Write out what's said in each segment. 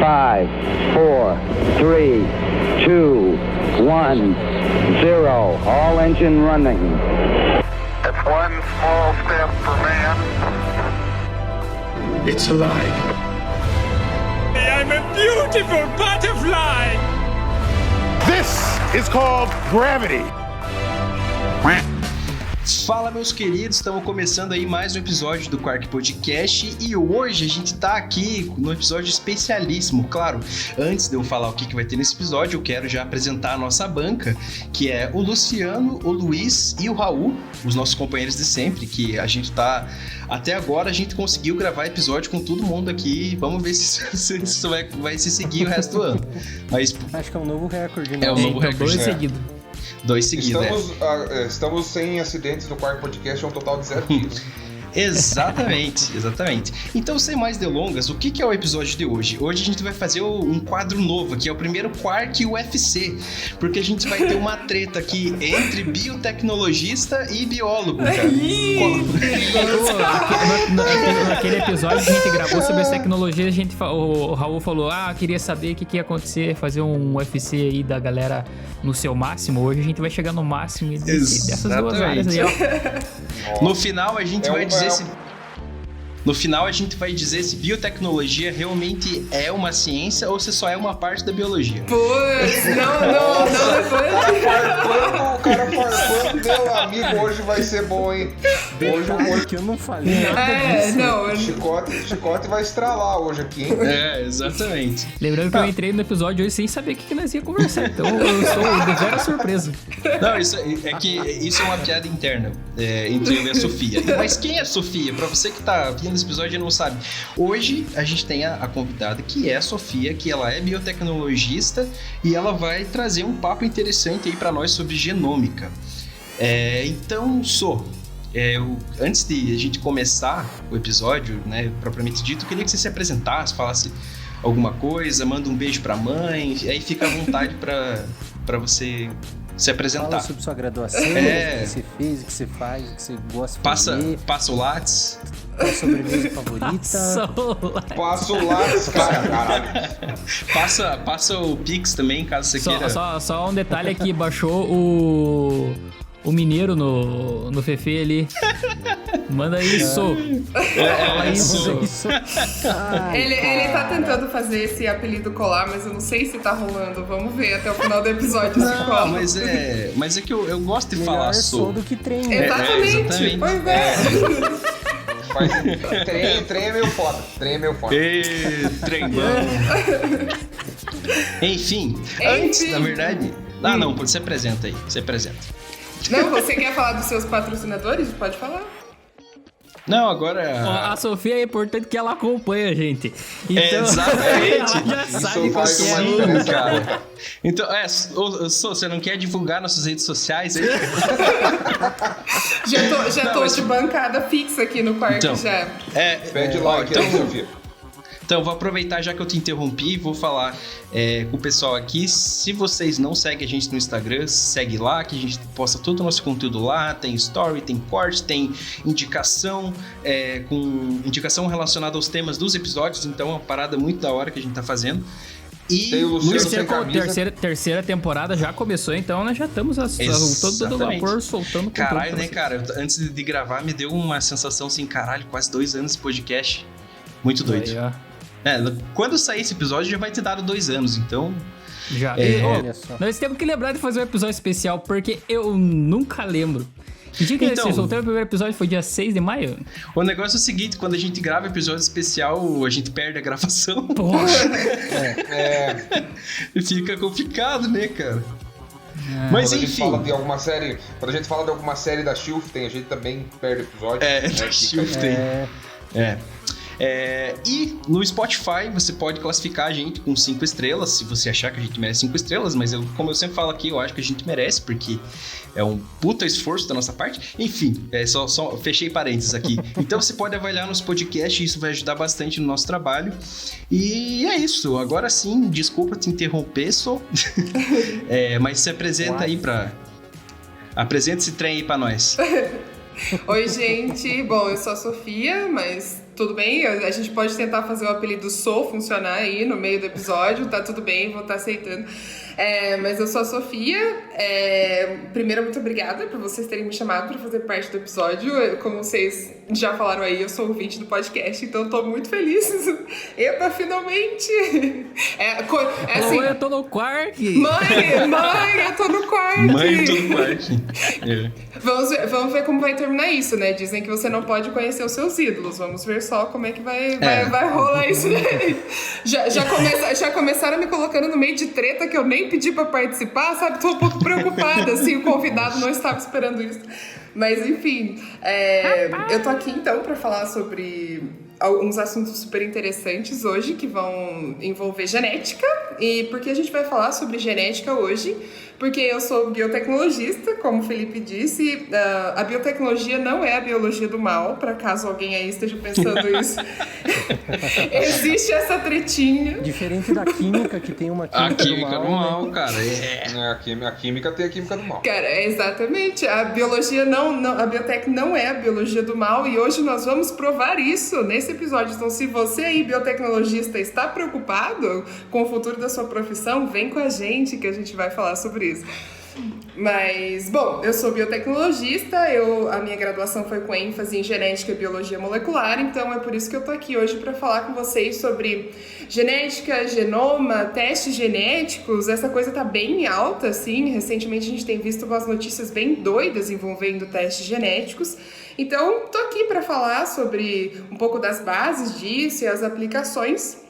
5, 4, 3, 2, 1, 0. All engine running. It's one small step for man. It's alive. I'm a beautiful butterfly! This is called gravity. Fala, meus queridos, estamos começando aí mais um episódio do Quark Podcast e hoje a gente tá aqui num episódio especialíssimo. Claro, antes de eu falar o que vai ter nesse episódio, eu quero já apresentar a nossa banca, que é o Luciano, o Luiz e o Raul, os nossos companheiros de sempre, que a gente tá... Até agora a gente conseguiu gravar episódio com todo mundo aqui, vamos ver se isso vai se seguir o resto do ano. Mas... acho que é um novo recorde, né? É um novo recorde. 2 seguidos. 2 seguidos, Estamos sem acidentes no Quark Podcast, é um total de 0 quilos. Exatamente. Então, sem mais delongas, o que é o episódio de hoje? Hoje a gente vai fazer um quadro novo, que é o primeiro Quark UFC, porque a gente vai ter uma treta aqui entre biotecnologista e biólogo, cara. Naquele episódio que a gente gravou sobre as tecnologias, o Raul falou, queria saber o que ia acontecer, fazer um UFC aí da galera no seu máximo. Hoje a gente vai chegar no máximo dessas duas áreas aí, ó. No final a gente vai dizer se biotecnologia realmente é uma ciência ou se só é uma parte da biologia. Putz, não. O cara farpando, meu amigo, hoje vai ser bom, hein? Hoje que eu não falei nada disso. Chicote vai estralar hoje aqui, hein? Exatamente. Lembrando que eu entrei no episódio hoje sem saber o que nós ia conversar, então eu estou de vera surpresa. Não, isso é uma piada interna entre eu e a Sofia. Mas quem é a Sofia? Pra você que tá vindo esse episódio e não sabe. Hoje a gente tem a convidada que é a Sofia, que ela é biotecnologista e ela vai trazer um papo interessante aí pra nós sobre genômica. Então, antes de a gente começar o episódio, né, propriamente dito, eu queria que você se apresentasse, falasse alguma coisa, manda um beijo pra mãe, aí fica à vontade pra você se apresentar. Fala sobre sua graduação, o que você fez, o que você faz, o que você gosta de fazer. Passa o Lattes. Qual a sobremesa favorita? Passa o Lattes, caralho. Passa o Pix também, caso você queira. Só um detalhe aqui, baixou o mineiro no Fefe ali. Manda isso. Fala isso. Ele tá tentando fazer esse apelido colar, mas eu não sei se tá rolando. Vamos ver até o final do episódio se cola. Mas é que eu gosto de melhor falar sobre. Do que trem. Exatamente. Pois é. Trem é meio foda. Trem Enfim, antes, na verdade... não, você apresenta aí. Não, você quer falar dos seus patrocinadores? Pode falar. Não, agora... A Sofia é importante que ela acompanha a gente. Então, exatamente. Ela já sabe qual faz uma é. diferença, cara. Então, você não quer divulgar nossas redes sociais aí? Já tô de bancada fixa aqui no Quark, então, já. Pede like aí, Sofia. Então, vou aproveitar já que eu te interrompi e vou falar com o pessoal aqui. Se vocês não seguem a gente no Instagram, segue lá, que a gente posta todo o nosso conteúdo lá. Tem story, tem corte, tem indicação, com indicação relacionada aos temas dos episódios. Então, é uma parada muito da hora que a gente tá fazendo. E tem o Luciano terceira temporada já começou, então nós já estamos todo vapor soltando. Caralho, né, cara? Antes de gravar, me deu uma sensação assim, caralho, quase 2 anos de podcast. Muito doido. Quando sair esse episódio, já vai ter dado 2 anos, então... Já. Nós temos que lembrar de fazer um episódio especial, porque eu nunca lembro. Que dia que você soltou o primeiro episódio? Foi dia 6 de maio? O negócio é o seguinte, quando a gente grava episódio especial, a gente perde a gravação. Poxa. Fica complicado, né, cara? Mas enfim. Quando a gente fala de alguma série da Shiften, a gente também perde episódio. Da Shiften. E no Spotify você pode classificar a gente com 5 estrelas, se você achar que a gente merece 5 estrelas, mas como eu sempre falo aqui, eu acho que a gente merece, porque é um puta esforço da nossa parte. Enfim, só fechei parênteses aqui. Então você pode avaliar nosso podcast, isso vai ajudar bastante no nosso trabalho. E é isso, agora sim, desculpa te interromper, mas se apresenta aí apresenta esse trem aí pra nós. Oi, gente. Bom, eu sou a Sofia, mas tudo bem, a gente pode tentar fazer o apelido Sou funcionar aí no meio do episódio, tá tudo bem, vou estar aceitando. Mas eu sou a Sofia. Primeiro, muito obrigada por vocês terem me chamado para fazer parte do episódio. Como vocês já falaram aí, eu sou ouvinte do podcast, então eu tô muito feliz. Epa, finalmente! Assim, Oi, eu tô no Quark! Mãe, eu tô no Quark! Mãe, eu tô no Quark. Vamos ver como vai terminar isso, né? Dizem que você não pode conhecer os seus ídolos. Vamos ver só como é que vai rolar isso daí. Já começaram me colocando no meio de treta que eu nem pedi pra participar, sabe? Tô um pouco preocupada, assim, o convidado não estava esperando isso. Mas, enfim, eu tô aqui, então, pra falar sobre alguns assuntos super interessantes hoje que vão envolver genética. E por que a gente vai falar sobre genética hoje? Porque eu sou biotecnologista, como o Felipe disse. A biotecnologia não é a biologia do mal, para caso alguém aí esteja pensando isso. Existe essa tretinha. Diferente da química, que tem uma química, A química do mal, né? cara. A química tem a química do mal. Cara, exatamente. A biologia a biotec não é a biologia do mal e hoje nós vamos provar isso nesse episódio. Então, se você aí, biotecnologista, está preocupado com o futuro da sua profissão, vem com a gente que a gente vai falar sobre isso. Mas, bom, eu sou biotecnologista, a minha graduação foi com ênfase em genética e biologia molecular, então é por isso que eu tô aqui hoje para falar com vocês sobre genética, genoma, testes genéticos. Essa coisa tá bem alta, assim. Recentemente a gente tem visto umas notícias bem doidas envolvendo testes genéticos. Então, tô aqui para falar sobre um pouco das bases disso e as aplicações.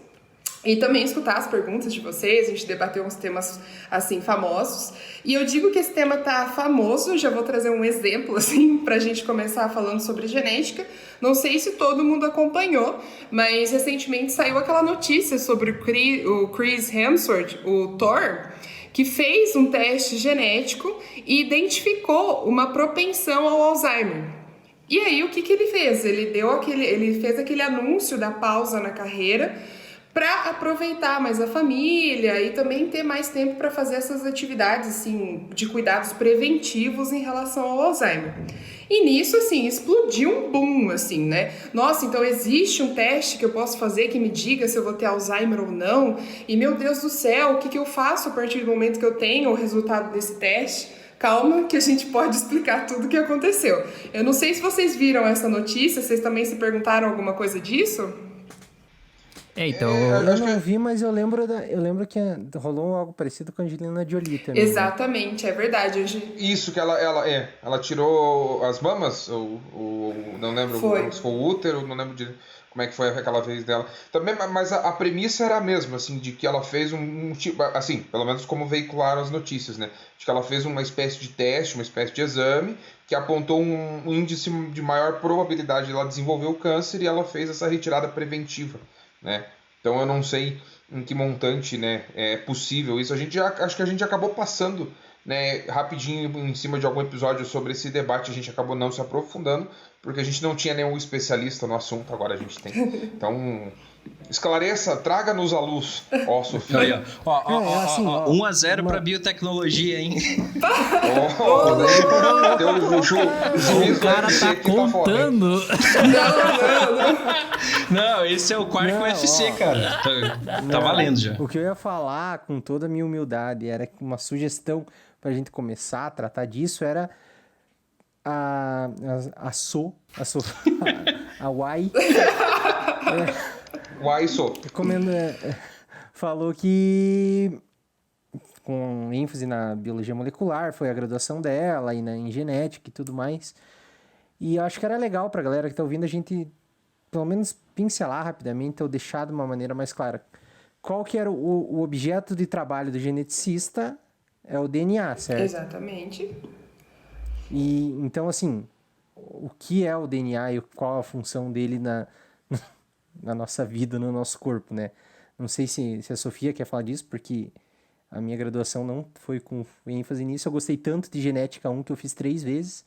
E também escutar as perguntas de vocês, a gente debateu uns temas, assim, famosos. E eu digo que esse tema tá famoso, já vou trazer um exemplo, assim, pra gente começar falando sobre genética. Não sei se todo mundo acompanhou, mas recentemente saiu aquela notícia sobre o Chris Hemsworth, o Thor, que fez um teste genético e identificou uma propensão ao Alzheimer. E aí, o que ele fez? Ele fez aquele anúncio da pausa na carreira para aproveitar mais a família e também ter mais tempo para fazer essas atividades, assim, de cuidados preventivos em relação ao Alzheimer. E nisso, assim, explodiu um boom, assim, né? Nossa, então existe um teste que eu posso fazer que me diga se eu vou ter Alzheimer ou não? E, meu Deus do céu, o que eu faço a partir do momento que eu tenho o resultado desse teste? Calma, que a gente pode explicar tudo o que aconteceu. Eu não sei se vocês viram essa notícia, vocês também se perguntaram alguma coisa disso? Então... Eu não vi, mas eu lembro que rolou algo parecido com a Angelina Jolie também. Exatamente, é verdade. Isso, que ela tirou as mamas, ou não lembro se foi o útero, não lembro de como é que foi aquela vez dela. Também, mas a premissa era a mesma, assim, de que ela fez um tipo, assim, pelo menos como veicularam as notícias, né? De que ela fez uma espécie de teste, uma espécie de exame, que apontou um índice de maior probabilidade de ela desenvolver o câncer e ela fez essa retirada preventiva, né? Então eu não sei em que montante, né, é possível isso. Acho que a gente acabou passando, né, rapidinho em cima de algum episódio sobre esse debate. A gente acabou não se aprofundando porque a gente não tinha nenhum especialista no assunto. Agora a gente tem. Então esclareça, traga-nos à luz, ó, Sofia. Aí, ó. 1-0 pra biotecnologia, hein? O cara tá contando. Não, esse é o quarto UFC, cara. Tá valendo já. O que eu ia falar, com toda a minha humildade, era que uma sugestão pra gente começar a tratar disso era a Y. Falou que, com ênfase na biologia molecular, foi a graduação dela e em genética e tudo mais. E eu acho que era legal pra galera que tá ouvindo a gente, pelo menos, pincelar rapidamente ou deixar de uma maneira mais clara. Qual que era o objeto de trabalho do geneticista? É o DNA, certo? Exatamente. E, então, assim, o que é o DNA e qual a função dele na nossa vida, no nosso corpo, né? Não sei se a Sofia quer falar disso, porque a minha graduação não foi com ênfase nisso. Eu gostei tanto de Genética 1 que eu fiz 3 vezes.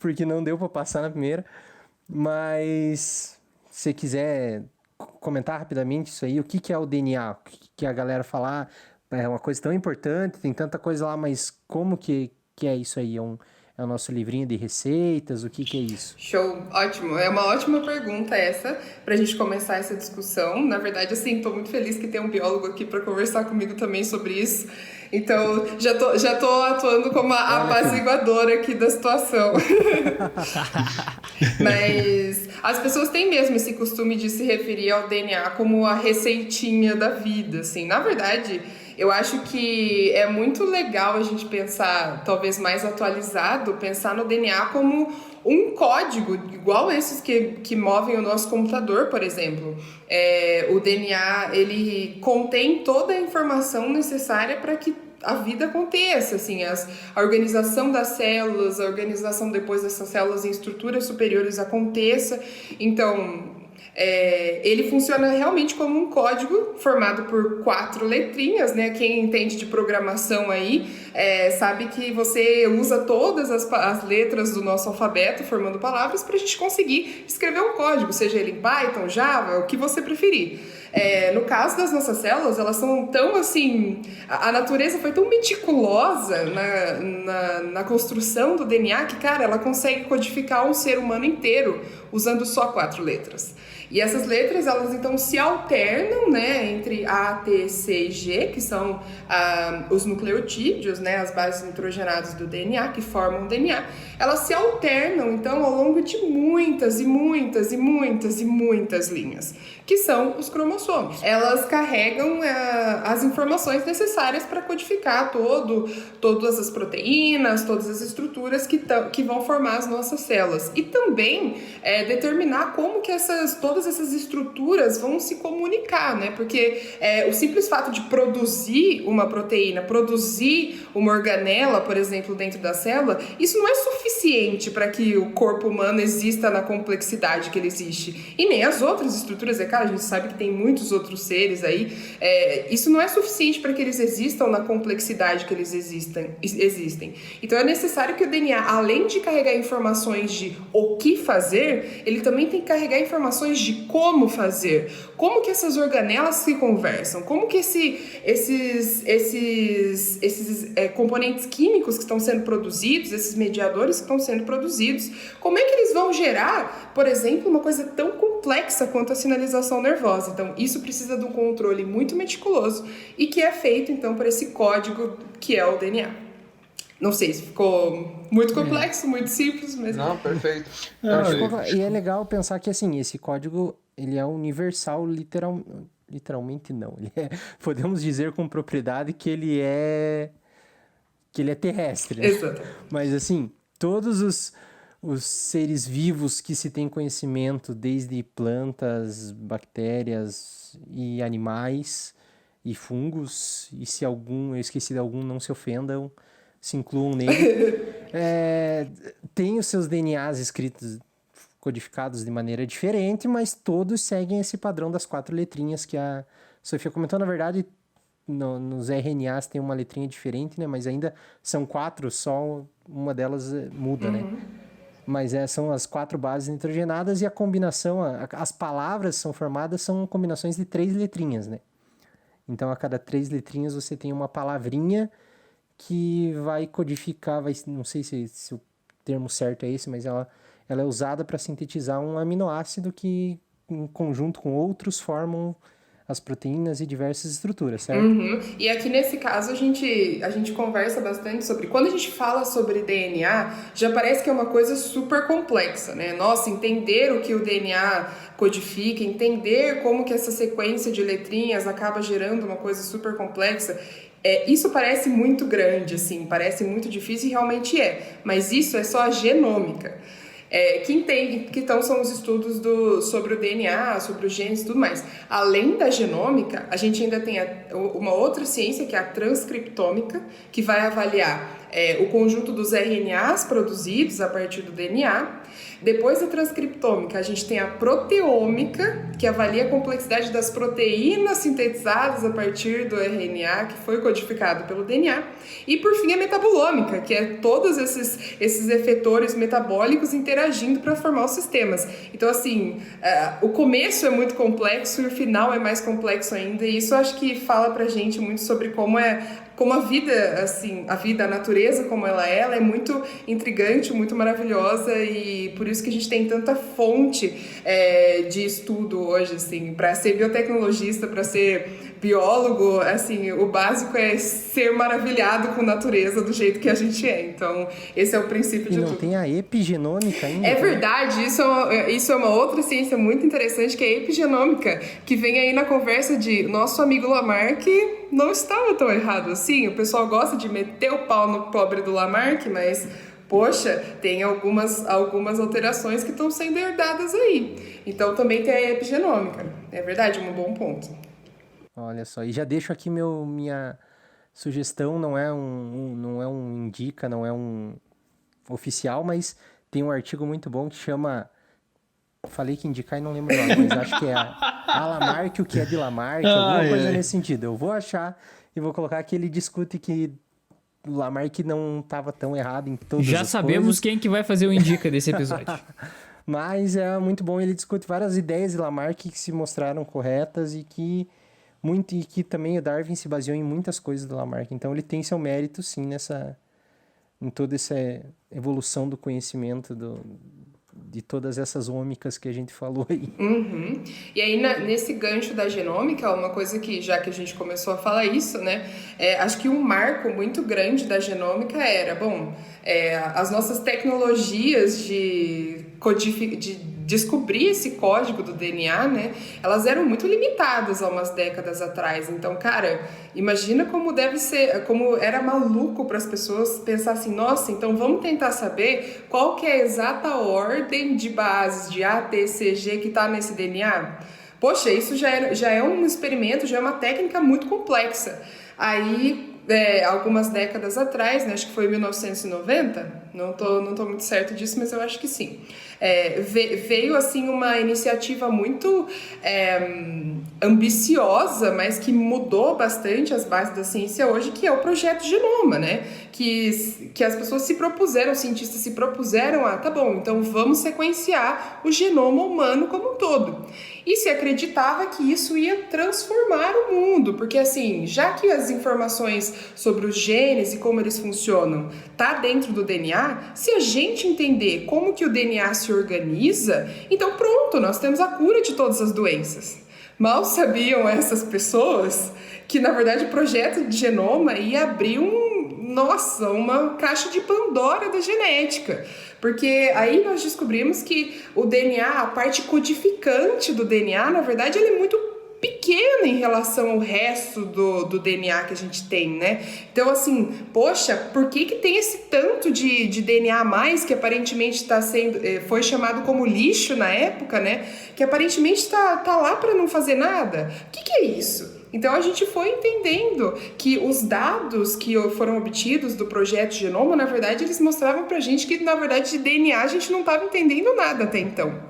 Porque não deu para passar na primeira. Mas, se você quiser comentar rapidamente isso aí, o que é o DNA? O que a galera fala, é uma coisa tão importante, tem tanta coisa lá, mas como que é isso aí? É É o nosso livrinho de receitas? O que é isso? Show, ótimo. É uma ótima pergunta essa, pra gente começar essa discussão. Na verdade, assim, tô muito feliz que tem um biólogo aqui para conversar comigo também sobre isso. Então, já tô atuando como a apaziguadora aqui da situação. Mas as pessoas têm mesmo esse costume de se referir ao DNA como a receitinha da vida, assim. Na verdade, eu acho que é muito legal a gente pensar, talvez mais atualizado, pensar no DNA como um código, igual esses que movem o nosso computador, por exemplo. O DNA, ele contém toda a informação necessária para que a vida aconteça, assim, a organização das células, a organização depois dessas células em estruturas superiores aconteça. Então, ele funciona realmente como um código formado por 4 letrinhas, né? Quem entende de programação aí sabe que você usa todas as letras do nosso alfabeto formando palavras para a gente conseguir escrever um código, seja ele em Python, Java, o que você preferir. No caso das nossas células, elas são tão assim... A natureza foi tão meticulosa na construção do DNA que, cara, ela consegue codificar um ser humano inteiro usando só 4 letras. E essas letras, elas então se alternam, né, entre A, T, C e G, que são os nucleotídeos, né, as bases nitrogenadas do DNA, que formam o DNA. Elas se alternam, então, ao longo de muitas e muitas e muitas e muitas linhas, que são os cromossomos. Elas carregam as informações necessárias para codificar todas as proteínas, todas as estruturas que vão formar as nossas células. E também determinar como que todas essas estruturas vão se comunicar, né? Porque o simples fato de produzir uma proteína, produzir uma organela, por exemplo, dentro da célula, isso não é suficiente para que o corpo humano exista na complexidade que ele existe. E nem as outras estruturas, a gente sabe que tem muitos outros seres aí, isso não é suficiente para que eles existam na complexidade que eles existem. Então é necessário que o DNA, além de carregar informações de o que fazer, ele também tem que carregar informações de como fazer, como que essas organelas se conversam, como que esses componentes químicos que estão sendo produzidos, esses mediadores que estão sendo produzidos, como é que eles vão gerar, por exemplo, uma coisa tão complexa quanto a sinalização nervosa. Então, isso precisa de um controle muito meticuloso e que é feito, então, por esse código que é o DNA. Não sei se ficou muito complexo, muito simples, mas... Não, perfeito. E é legal pensar que, assim, esse código, ele é universal, literalmente não. Podemos dizer com propriedade que ele é terrestre. Né? Exato. Mas, assim, todos os seres vivos que se tem conhecimento, desde plantas, bactérias e animais e fungos, e se eu esqueci de algum, não se ofendam, se incluam nele, tem os seus DNAs escritos, codificados de maneira diferente, mas todos seguem esse padrão das 4 letrinhas que a Sofia comentou. Na verdade, nos RNAs tem uma letrinha diferente, né? Mas ainda são 4, só uma delas muda, né? Mas são as 4 bases nitrogenadas e a combinação, as palavras são formadas, são combinações de 3 letrinhas, né? Então, a cada 3 letrinhas você tem uma palavrinha que vai codificar, não sei se o termo certo é esse, mas ela é usada para sintetizar um aminoácido que, em conjunto com outros, formam as proteínas e diversas estruturas, certo? E aqui nesse caso a gente conversa bastante sobre... Quando a gente fala sobre DNA, já parece que é uma coisa super complexa, né? Nossa, entender o que o DNA codifica, entender como que essa sequência de letrinhas acaba gerando uma coisa super complexa... Isso parece muito grande, assim, parece muito difícil e realmente é, mas isso é só a genômica. Que então são os estudos sobre o DNA, sobre os genes e tudo mais. Além da genômica, a gente ainda tem uma outra ciência que é a transcriptômica, que vai avaliar o conjunto dos RNAs produzidos a partir do DNA. Depois da transcriptômica, a gente tem a proteômica, que avalia a complexidade das proteínas sintetizadas a partir do RNA, que foi codificado pelo DNA. E, por fim, a metabolômica, que é todos esses efetores metabólicos interagindo para formar os sistemas. Então, assim, o começo é muito complexo e o final é mais complexo ainda. E isso acho que fala pra gente muito sobre como como a vida, assim, a natureza como ela é muito intrigante, muito maravilhosa, e por isso que a gente tem tanta fonte de estudo hoje, assim, para ser biotecnologista, para ser biólogo, assim, o básico é ser maravilhado com a natureza do jeito que a gente é. Então, esse é o princípio de tudo. E não tem a epigenômica ainda? É verdade, isso é uma outra ciência muito interessante, que é a epigenômica, que vem aí na conversa de nosso amigo Lamarck não estava tão errado assim. O pessoal gosta de meter o pau no pobre do Lamarck, mas, poxa, tem algumas alterações que estão sendo herdadas aí. Então, também tem a epigenômica. É verdade, um bom ponto. Olha só, e já deixo aqui minha sugestão, não é um indica, não é um oficial, mas tem um artigo muito bom que chama, falei que indicar e não lembro o nome, mas acho que é a Lamarck, o que é de Lamarck, alguma coisa nesse sentido. Eu vou achar e vou colocar que ele discute que o Lamarck não estava tão errado em todas Já as sabemos coisas. quem que vai fazer o indica desse episódio. Mas é muito bom, ele discute várias ideias de Lamarck que se mostraram corretas e que também o Darwin se baseou em muitas coisas do Lamarck. Então ele tem seu mérito, sim, em toda essa evolução do conhecimento de todas essas ômicas que a gente falou aí. Uhum. E aí, nesse gancho da genômica, uma coisa que, já que a gente começou a falar isso, né, acho que um marco muito grande da genômica era, as nossas tecnologias de descobrir esse código do DNA, né, elas eram muito limitadas há umas décadas atrás. Então, cara, imagina como como era maluco para as pessoas pensar assim, nossa, então vamos tentar saber qual que é a exata ordem de bases de A, T, C, G que está nesse DNA. Poxa, isso já é um experimento, já é uma técnica muito complexa. Aí, algumas décadas atrás, né, acho que foi em 1990, não tô muito certo disso, mas eu acho que sim. Veio assim uma iniciativa muito ambiciosa, mas que mudou bastante as bases da ciência hoje, que é o Projeto Genoma, né? Que as pessoas se propuseram, os cientistas se propuseram tá bom, então vamos sequenciar o genoma humano como um todo. E se acreditava que isso ia transformar o mundo, porque assim, já que as informações sobre os genes e como eles funcionam tá dentro do DNA, se a gente entender como que o DNA se organiza, então pronto, nós temos a cura de todas as doenças. Mal sabiam essas pessoas que, na verdade, o projeto de genoma ia abrir uma caixa de Pandora da genética. Porque aí nós descobrimos que o DNA, a parte codificante do DNA, na verdade, ele é muito pequena em relação ao resto do DNA que a gente tem, né? Então, assim, poxa, por que tem esse tanto de DNA a mais que aparentemente foi chamado como lixo na época, né? Que aparentemente tá lá para não fazer nada? O que é isso? Então a gente foi entendendo que os dados que foram obtidos do projeto Genoma, na verdade, eles mostravam pra gente que, na verdade, de DNA a gente não estava entendendo nada até então.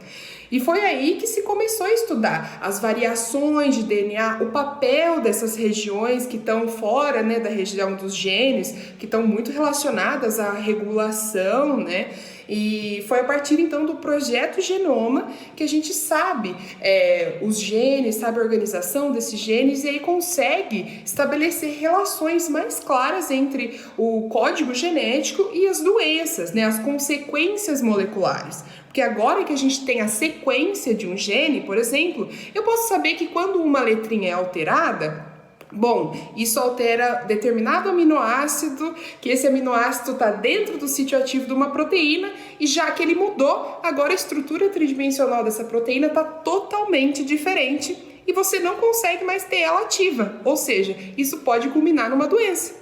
E foi aí que se começou a estudar as variações de DNA, o papel dessas regiões que estão fora, né, da região dos genes, que estão muito relacionadas à regulação, né? E foi a partir, então, do Projeto Genoma que a gente sabe os genes, sabe a organização desses genes, e aí consegue estabelecer relações mais claras entre o código genético e as doenças, né, as consequências moleculares. Porque agora que a gente tem a sequência de um gene, por exemplo, eu posso saber que quando uma letrinha é alterada, isso altera determinado aminoácido, que esse aminoácido está dentro do sítio ativo de uma proteína, e já que ele mudou, agora a estrutura tridimensional dessa proteína está totalmente diferente e você não consegue mais ter ela ativa. Ou seja, isso pode culminar numa doença.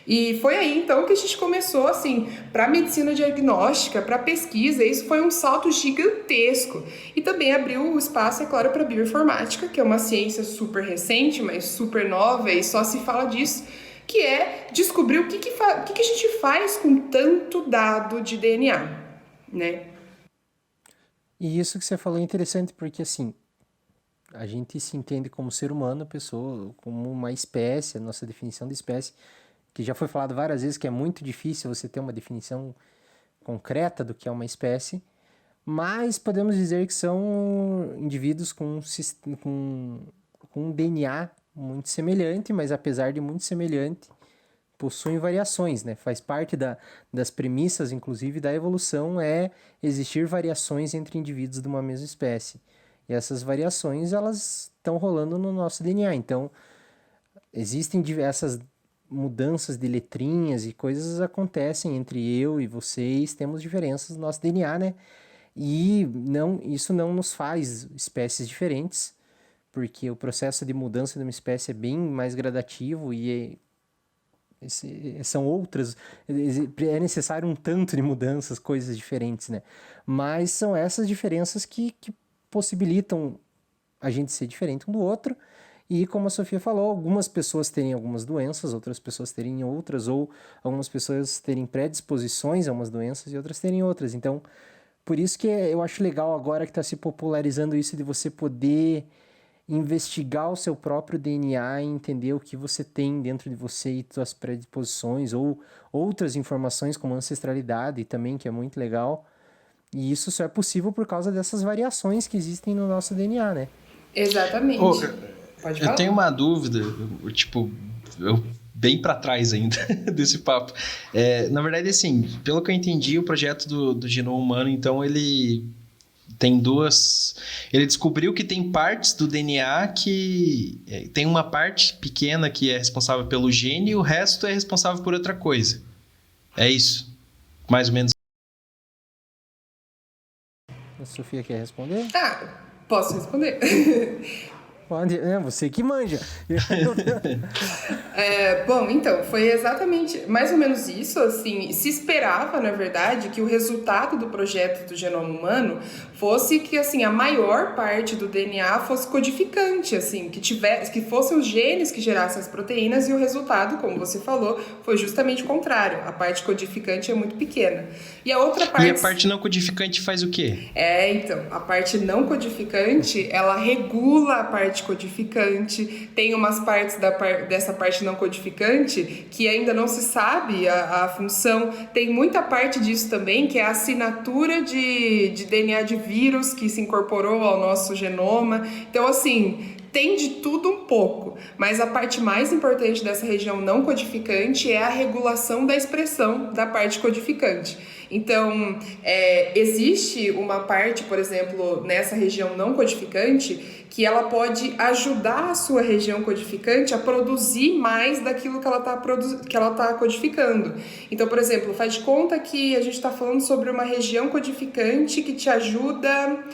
E foi aí, então, que a gente começou, assim, para a medicina diagnóstica, para a pesquisa, isso foi um salto gigantesco. E também abriu o espaço, é claro, para a bioinformática, que é uma ciência super recente, mas super nova, e só se fala disso, que é descobrir o que a gente faz com tanto dado de DNA, né? E isso que você falou é interessante, porque, assim, a gente se entende como ser humano, pessoa, como uma espécie, a nossa definição de espécie, que já foi falado várias vezes que é muito difícil você ter uma definição concreta do que é uma espécie, mas podemos dizer que são indivíduos com um DNA muito semelhante, mas apesar de muito semelhante, possuem variações, né? Faz parte das premissas, inclusive, da evolução é existir variações entre indivíduos de uma mesma espécie. E essas variações, elas estão rolando no nosso DNA. Então, existem diversas mudanças de letrinhas e coisas acontecem entre eu e vocês, temos diferenças no nosso DNA, né? E isso não nos faz espécies diferentes, porque o processo de mudança de uma espécie é bem mais gradativo e são outras, é necessário um tanto de mudanças, coisas diferentes, né? Mas são essas diferenças que possibilitam a gente ser diferente um do outro. E como a Sofia falou, algumas pessoas terem algumas doenças, outras pessoas terem outras, ou algumas pessoas terem predisposições a umas doenças e outras terem outras. Então, por isso que eu acho legal agora que está se popularizando isso de você poder investigar o seu próprio DNA e entender o que você tem dentro de você e suas predisposições, ou outras informações como ancestralidade também, que é muito legal. E isso só é possível por causa dessas variações que existem no nosso DNA, né? Exatamente. Pode falar? Eu tenho uma dúvida, bem para trás ainda desse papo. Na verdade, assim, pelo que eu entendi, o projeto do genoma humano, então, ele tem ele descobriu que tem partes do DNA que tem uma parte pequena que é responsável pelo gene e o resto é responsável por outra coisa. É isso? Mais ou menos. A Sofia quer responder? Posso responder? Pode, você que manja. Bom, então, foi exatamente mais ou menos isso, assim, se esperava, na verdade, que o resultado do projeto do genoma humano fosse que, assim, a maior parte do DNA fosse codificante, assim, que fossem os genes que gerassem as proteínas, e o resultado, como você falou, foi justamente o contrário. A parte codificante é muito pequena. E a outra parte... E a parte não codificante faz o quê? Então, a parte não codificante, ela regula a parte codificante. Tem umas partes dessa parte não codificante que ainda não se sabe a função. Tem muita parte disso também, que é a assinatura de DNA de vírus que se incorporou ao nosso genoma. Então, assim, tem de tudo um pouco, mas a parte mais importante dessa região não codificante é a regulação da expressão da parte codificante. Então, existe uma parte, por exemplo, nessa região não codificante, que ela pode ajudar a sua região codificante a produzir mais daquilo que ela está codificando. Então, por exemplo, faz de conta que a gente está falando sobre uma região codificante que te ajuda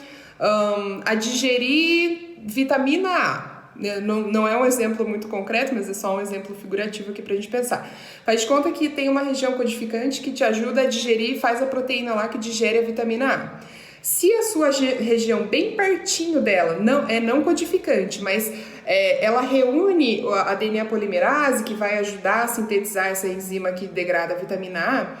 a digerir vitamina A. Não é um exemplo muito concreto, mas é só um exemplo figurativo aqui pra gente pensar. Faz de conta que tem uma região codificante que te ajuda a digerir e faz a proteína lá que digere a vitamina A. Se a sua região bem pertinho dela não codificante, mas ela reúne a DNA polimerase, que vai ajudar a sintetizar essa enzima que degrada a vitamina A,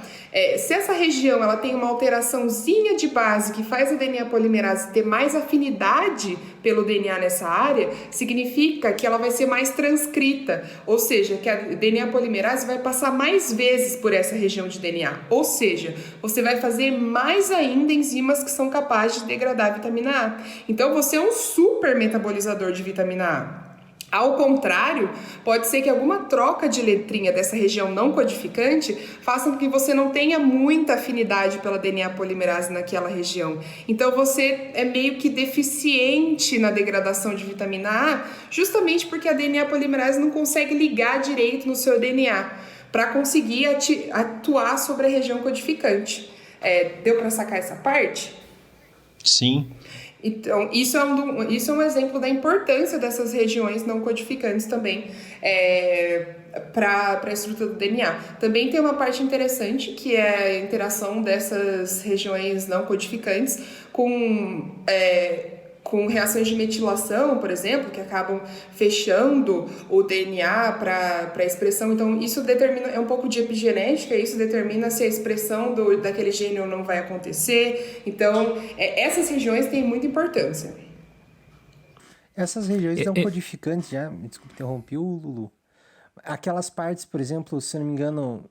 se essa região ela tem uma alteraçãozinha de base que faz a DNA polimerase ter mais afinidade pelo DNA nessa área, significa que ela vai ser mais transcrita, ou seja, que a DNA polimerase vai passar mais vezes por essa região de DNA, ou seja, você vai fazer mais ainda enzimas que são capazes de degradar a vitamina A. Então você é um super metabolizador de vitamina A. Ao contrário, pode ser que alguma troca de letrinha dessa região não codificante faça com que você não tenha muita afinidade pela DNA polimerase naquela região. Então você é meio que deficiente na degradação de vitamina A, justamente porque a DNA polimerase não consegue ligar direito no seu DNA para conseguir atuar sobre a região codificante. Deu para sacar essa parte? Sim. Então, isso é um exemplo da importância dessas regiões não codificantes também para a estrutura do DNA. Também tem uma parte interessante, que é a interação dessas regiões não codificantes com reações de metilação, por exemplo, que acabam fechando o DNA para a expressão. Então, isso é um pouco de epigenética, isso determina se a expressão daquele gene ou não vai acontecer. Então, essas regiões têm muita importância. Essas regiões não codificantes, já, me desculpe, interrompi o Lulu. Aquelas partes, por exemplo, se eu não me engano,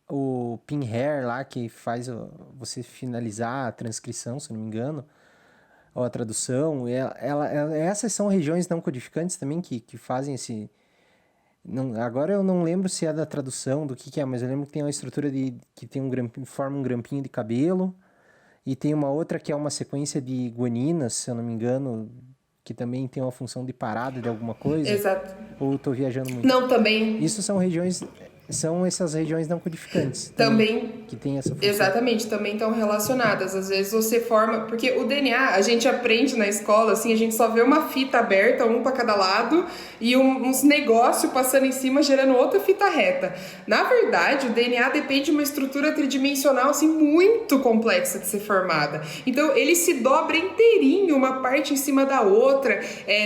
o pin hair lá, que faz você finalizar a transcrição, se eu não me engano, ou a tradução, essas são regiões não codificantes também que fazem Agora eu não lembro se é da tradução, do que é, mas eu lembro que tem uma estrutura que tem forma um grampinho de cabelo, e tem uma outra que é uma sequência de guaninas, se eu não me engano, que também tem uma função de parada de alguma coisa. Exato. Ou eu tô viajando muito? Não, também. Isso são essas regiões não codificantes. Também. Que tem essa função. Exatamente, também estão relacionadas. Às vezes você forma... Porque o DNA, a gente aprende na escola, assim, a gente só vê uma fita aberta, um para cada lado, e uns negócios passando em cima, gerando outra fita reta. Na verdade, o DNA depende de uma estrutura tridimensional, assim, muito complexa de ser formada. Então, ele se dobra inteirinho, uma parte em cima da outra.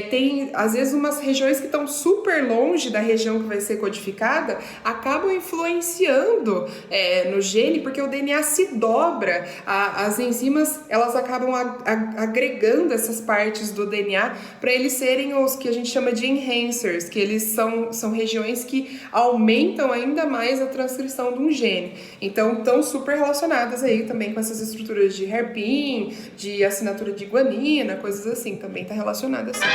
Tem, às vezes, umas regiões que estão super longe da região que vai ser codificada, acabam influenciando no gene, porque o DNA se dobra, as enzimas elas acabam agregando essas partes do DNA para eles serem os que a gente chama de enhancers, que eles são regiões que aumentam ainda mais a transcrição de um gene. Então estão super relacionadas aí também com essas estruturas de hairpin, de assinatura de guanina, coisas assim, também está relacionada assim.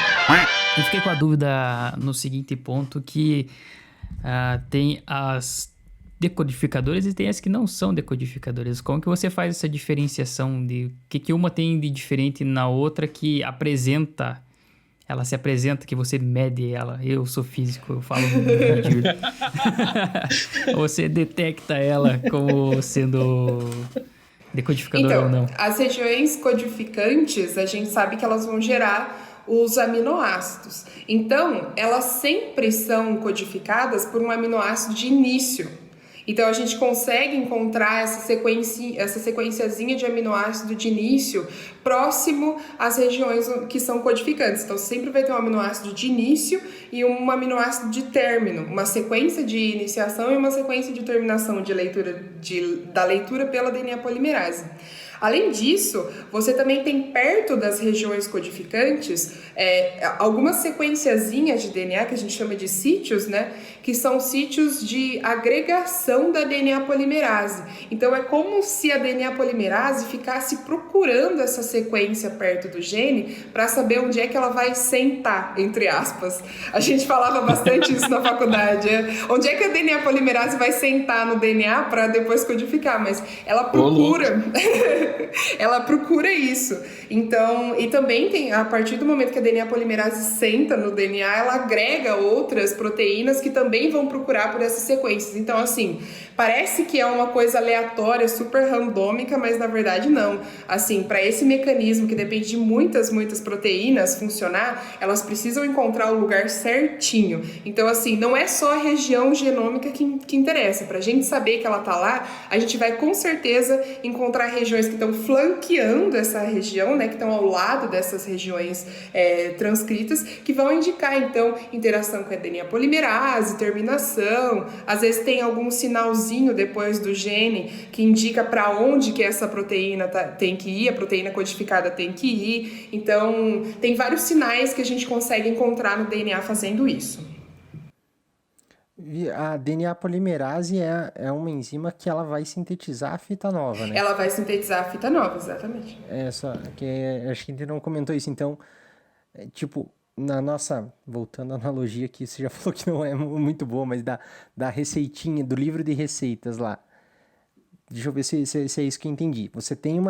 Eu fiquei com a dúvida no seguinte ponto que tem as decodificadoras e tem as que não são decodificadoras. Como que você faz essa diferenciação de o que uma tem de diferente na outra que ela se apresenta, que você mede ela? Eu sou físico, eu falo medir. Você detecta ela como sendo decodificadora ou não? As regiões codificantes, a gente sabe que elas vão gerar os aminoácidos. Então, elas sempre são codificadas por um aminoácido de início. Então, a gente consegue encontrar essa sequenciazinha de aminoácido de início próximo às regiões que são codificantes. Então, sempre vai ter um aminoácido de início e um aminoácido de término, uma sequência de iniciação e uma sequência de terminação da leitura pela DNA polimerase. Além disso, você também tem perto das regiões codificantes algumas sequenciazinhas de DNA que a gente chama de sítios, né? Que são sítios de agregação da DNA polimerase. Então é como se a DNA polimerase ficasse procurando essa sequência perto do gene para saber onde é que ela vai sentar, entre aspas. A gente falava bastante isso na faculdade. Onde é que a DNA polimerase vai sentar no DNA para depois codificar? Mas ela procura... ela procura isso. Então, e também tem, a partir do momento que a DNA polimerase senta no DNA, ela agrega outras proteínas que também vão procurar por essas sequências. Então, assim, parece que é uma coisa aleatória, super randômica, mas na verdade não. Assim, para esse mecanismo que depende de muitas proteínas funcionar, elas precisam encontrar o lugar certinho. Então, assim, não é só a região genômica que interessa. Pra gente saber que ela tá lá, a gente vai com certeza encontrar regiões que estão flanqueando essa região, né, que estão ao lado dessas regiões transcritas, que vão indicar, então, interação com a DNA polimerase, terminação, às vezes tem algum sinalzinho depois do gene que indica para onde que essa proteína tem que ir, a proteína codificada tem que ir. Então, tem vários sinais que a gente consegue encontrar no DNA fazendo isso. A DNA polimerase é uma enzima que ela vai sintetizar a fita nova, né? Ela vai sintetizar a fita nova, exatamente. Só que acho que a gente não comentou isso. Então, tipo, na nossa, voltando à analogia que você já falou que não é muito boa, mas da receitinha, do livro de receitas lá. Deixa eu ver se é isso que eu entendi. Você tem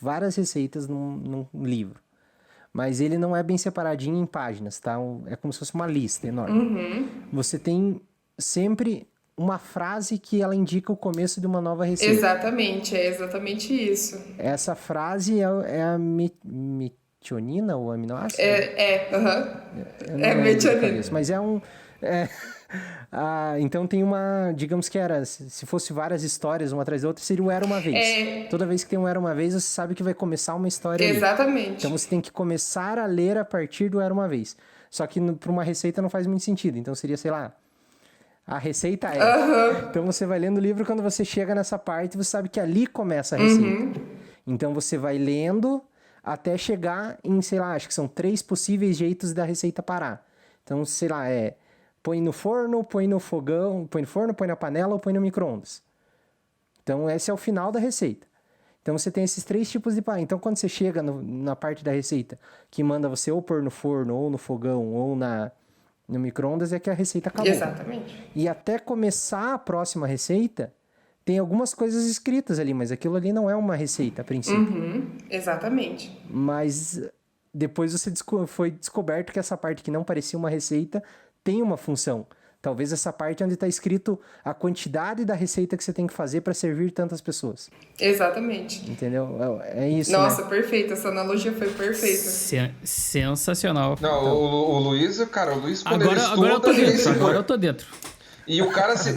várias receitas num livro, mas ele não é bem separadinho em páginas, tá? É como se fosse uma lista enorme. Uhum. Você tem sempre uma frase que ela indica o começo de uma nova receita. Exatamente, é exatamente isso. Essa frase é a metionina, ou aminoácido? É metionina. Mas então tem uma, digamos que se fosse várias histórias uma atrás da outra, seria o Era Uma Vez. Toda vez que tem um Era Uma Vez, você sabe que vai começar uma história. Exatamente. Ali. Então você tem que começar a ler a partir do Era Uma Vez. Só que para uma receita não faz muito sentido. Então seria, sei lá, a receita é. Uhum. Então você vai lendo o livro, quando você chega nessa parte, você sabe que ali começa a receita. Uhum. Então você vai lendo até chegar em, sei lá, acho que são 3 possíveis jeitos da receita parar. Então, sei lá, põe no forno, põe no fogão, põe no forno, põe na panela ou põe no micro-ondas. Então, esse é o final da receita. Então, você tem esses 3 tipos de parar. Então, quando você chega na parte da receita que manda você ou pôr no forno, ou no fogão, ou no micro-ondas é que a receita acabou. Exatamente. E até começar a próxima receita, tem algumas coisas escritas ali, mas aquilo ali não é uma receita a princípio. Exatamente. Mas depois foi descoberto que essa parte que não parecia uma receita tem uma função. Talvez essa parte onde está escrito a quantidade da receita que você tem que fazer para servir tantas pessoas. Exatamente. Entendeu? É isso, Nossa, né? perfeito. Essa analogia foi perfeita. Sensacional. Não, o Luiz, cara, o Luiz quando Agora, ele estuda... agora eu tô ele dentro. se- Agora eu tô dentro. E o cara se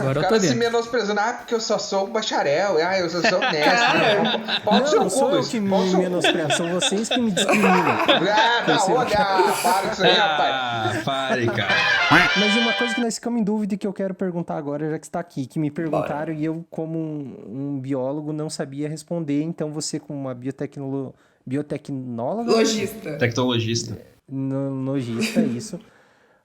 menosprezando, porque eu só sou um bacharel, eu só sou honesto. Pode ser Não, um sou eu que me menosprezo, são vocês que me discriminam. Para com isso aí, rapaz. Ah, pare, cara. Mas uma coisa que nós ficamos em dúvida e que eu quero perguntar agora, já que está aqui, que me perguntaram e eu, como um biólogo, não sabia responder, então você, como uma biotecnóloga... Logista. Tecnologista. Logista, isso.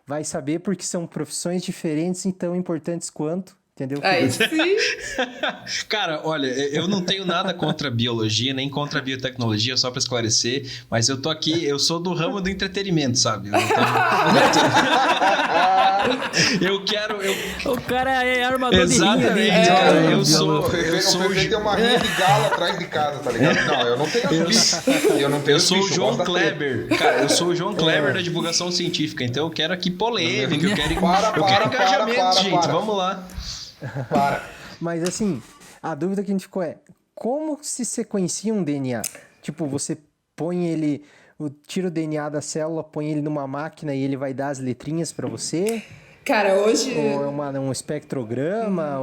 Vai saber porque são profissões diferentes e tão importantes quanto, entendeu? Aí sim. Cara, olha, eu não tenho nada contra a biologia, nem contra a biotecnologia, só pra esclarecer, mas eu tô aqui, eu sou do ramo do entretenimento, sabe? Eu quero... O cara é armador Exatamente, de rinha. cara, eu O sou Fefe tem uma rinha de galo atrás de casa, tá ligado? Não, eu não tenho os bichos. Eu não tenho Eu os sou o bichos, João gosto da treta. Kleber. Cara, eu sou o João Kleber da divulgação científica, então eu quero aqui polêmica, eu quero engajamento, gente, vamos lá. Para. Mas assim, a dúvida que a gente ficou é, como se sequencia um DNA? Tipo, você põe ele, tira o DNA da célula, põe ele numa máquina e ele vai dar as letrinhas pra você? Cara, hoje... Ou é um espectrograma,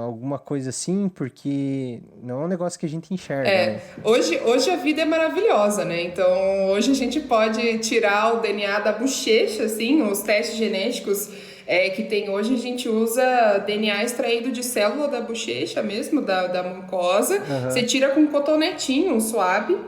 alguma coisa assim, porque não é um negócio que a gente enxerga, né? Hoje a vida é maravilhosa, né? Então, hoje a gente pode tirar o DNA da bochecha, assim, os testes genéticos que tem hoje, a gente usa DNA extraído de célula da bochecha mesmo, da mucosa. Você tira com um cotonetinho, um suave.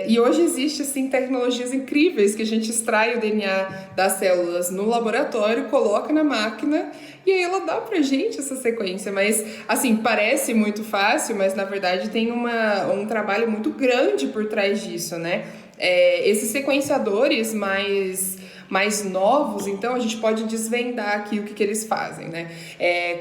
E hoje existe assim, tecnologias incríveis que a gente extrai o DNA das células no laboratório, coloca na máquina e aí ela dá pra gente essa sequência. Mas assim, parece muito fácil, mas na verdade tem um trabalho muito grande por trás disso, né? Esses sequenciadores mais novos, então a gente pode desvendar aqui o que eles fazem, né?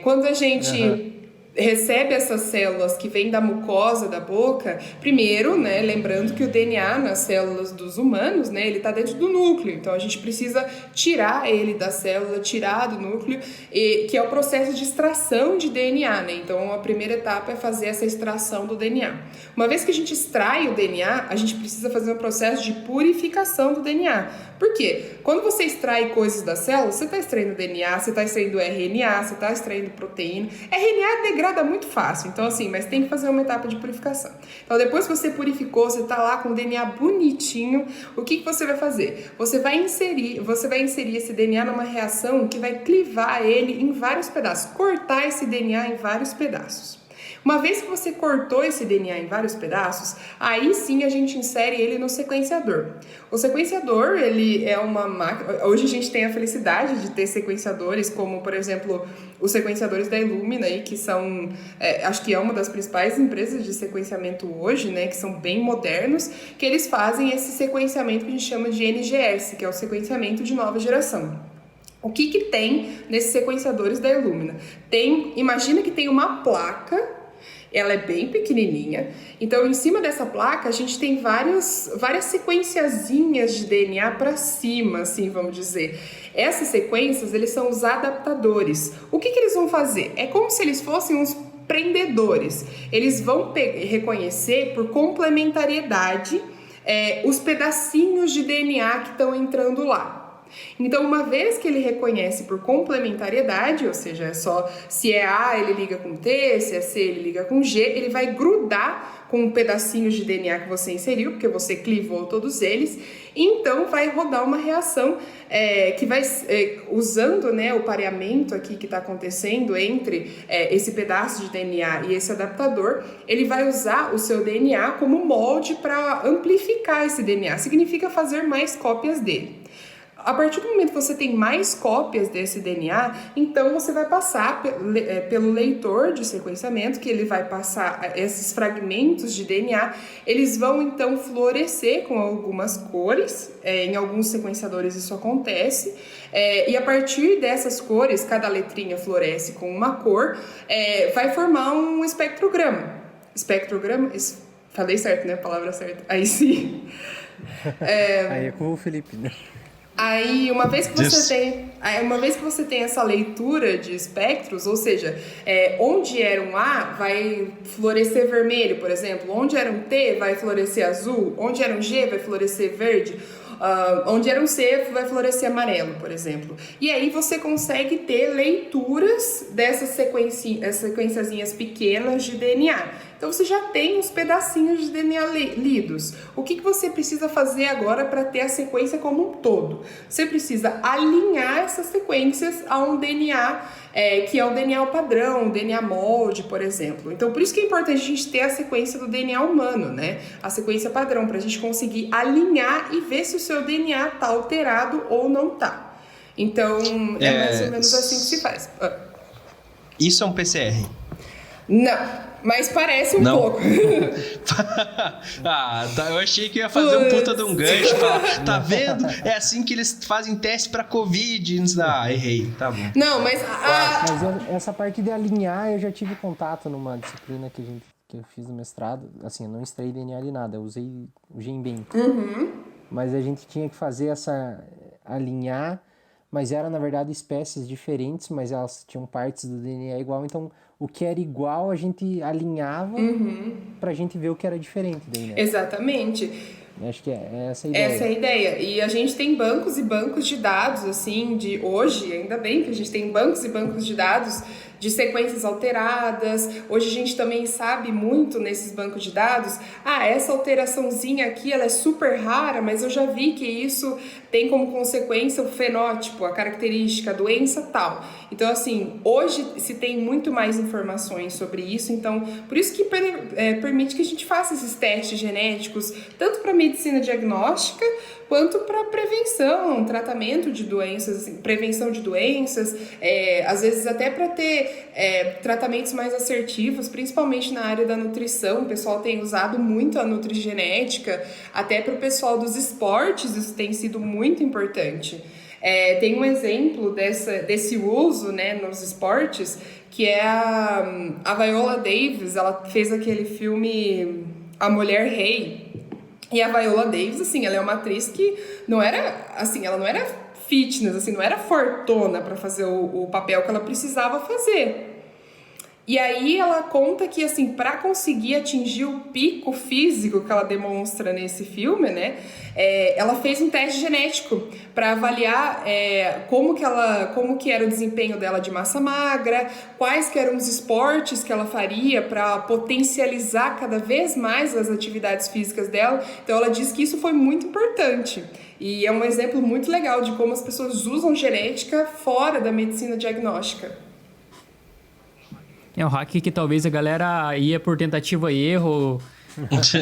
Quando a gente recebe essas células que vêm da mucosa da boca, primeiro, né, lembrando que o DNA nas células dos humanos, né, ele está dentro do núcleo, então a gente precisa tirar ele da célula, tirar do núcleo, que é o processo de extração de DNA, né? Então a primeira etapa é fazer essa extração do DNA. Uma vez que a gente extrai o DNA, a gente precisa fazer um processo de purificação do DNA. Por quê? Quando você extrai coisas da célula, você está extraindo DNA, você está extraindo RNA, você está extraindo proteína. RNA degrada muito fácil, então assim, mas tem que fazer uma etapa de purificação. Então depois que você purificou, você está lá com o DNA bonitinho, o que você vai fazer? Você vai inserir esse DNA numa reação que vai clivar ele em vários pedaços, cortar esse DNA em vários pedaços. Uma vez que você cortou esse DNA em vários pedaços, aí sim a gente insere ele no sequenciador. O sequenciador, ele é uma máquina... Hoje a gente tem a felicidade de ter sequenciadores como, por exemplo, os sequenciadores da Illumina, aí, que são... acho que é uma das principais empresas de sequenciamento hoje, né, que são bem modernos, que eles fazem esse sequenciamento que a gente chama de NGS, que é o sequenciamento de nova geração. O que tem nesses sequenciadores da Illumina? Imagina que tem uma placa. Ela é bem pequenininha, então em cima dessa placa a gente tem várias sequenciazinhas de DNA para cima, assim, vamos dizer. Essas sequências, eles são os adaptadores. O que eles vão fazer? É como se eles fossem uns prendedores. Eles vão reconhecer por complementariedade os pedacinhos de DNA que estão entrando lá. Então, uma vez que ele reconhece por complementariedade, ou seja, se é A ele liga com T, se é C ele liga com G, ele vai grudar com pedacinhos de DNA que você inseriu, porque você clivou todos eles, e então vai rodar uma reação que vai, usando, né, o pareamento aqui que está acontecendo entre esse pedaço de DNA e esse adaptador, ele vai usar o seu DNA como molde para amplificar esse DNA, significa fazer mais cópias dele. A partir do momento que você tem mais cópias desse DNA, então você vai passar pelo leitor de sequenciamento, que ele vai passar esses fragmentos de DNA, eles vão então florescer com algumas cores, em alguns sequenciadores isso acontece, e a partir dessas cores, cada letrinha floresce com uma cor, vai formar um espectrograma. Espectrograma, falei certo, né? A palavra certa. Aí sim. Aí é com o Felipe, né? Aí, uma vez que você tem essa leitura de espectros, ou seja, onde era um A vai florescer vermelho, por exemplo, onde era um T vai florescer azul, onde era um G vai florescer verde, onde era um C vai florescer amarelo, por exemplo. E aí você consegue ter leituras dessas sequenciazinhas pequenas de DNA. Então você já tem uns pedacinhos de DNA lidos. O que você precisa fazer agora para ter a sequência como um todo? Você precisa alinhar essas sequências a um DNA que é o DNA padrão, o DNA molde, por exemplo. Então por isso que é importante a gente ter a sequência do DNA humano, né? A sequência padrão, para a gente conseguir alinhar e ver se o seu DNA está alterado ou não está. Então é mais ou menos assim que se faz. Isso é um PCR? Não. Mas parece um pouco. Eu achei que ia fazer um puta de um gancho. Falar, tá vendo? É assim que eles fazem teste pra Covid. Errei. Tá bom. Não, mas... Mas essa parte de alinhar, eu já tive contato numa disciplina que eu fiz no mestrado. Assim, eu não extraí DNA de nada. Eu usei o GenBank. Mas a gente tinha que fazer alinhar... Mas eram, na verdade, espécies diferentes, mas elas tinham partes do DNA igual. Então, o que era igual, a gente alinhava pra gente ver o que era diferente daí, né? Exatamente. Acho que é essa a ideia. Essa é a ideia. E a gente tem bancos e bancos de dados, assim, de hoje, ainda bem que a gente tem bancos e bancos de dados de sequências alteradas. Hoje a gente também sabe muito nesses bancos de dados, essa alteraçãozinha aqui, ela é super rara, mas eu já vi que isso tem como consequência o fenótipo, a característica, a doença tal. Então, assim, hoje se tem muito mais informações sobre isso, então, por isso que permite que a gente faça esses testes genéticos, tanto para medicina diagnóstica, quanto para prevenção, tratamento de doenças, assim, prevenção de doenças, às vezes até para ter tratamentos mais assertivos, principalmente na área da nutrição. O pessoal tem usado muito a nutrigenética, até para o pessoal dos esportes isso tem sido muito importante. Tem um exemplo desse uso, né, nos esportes, que é a Viola Davis. Ela fez aquele filme A Mulher Rei. E a Viola Davis, assim, ela é uma atriz que não era, assim, ela não era fitness, assim, não era fortona para fazer o papel que ela precisava fazer. E aí ela conta que, assim, para conseguir atingir o pico físico que ela demonstra nesse filme, né, ela fez um teste genético para avaliar como que era o desempenho dela de massa magra, quais que eram os esportes que ela faria para potencializar cada vez mais as atividades físicas dela. Então ela diz que isso foi muito importante. E é um exemplo muito legal de como as pessoas usam genética fora da medicina diagnóstica. É um hack que talvez a galera ia por tentativa e erro,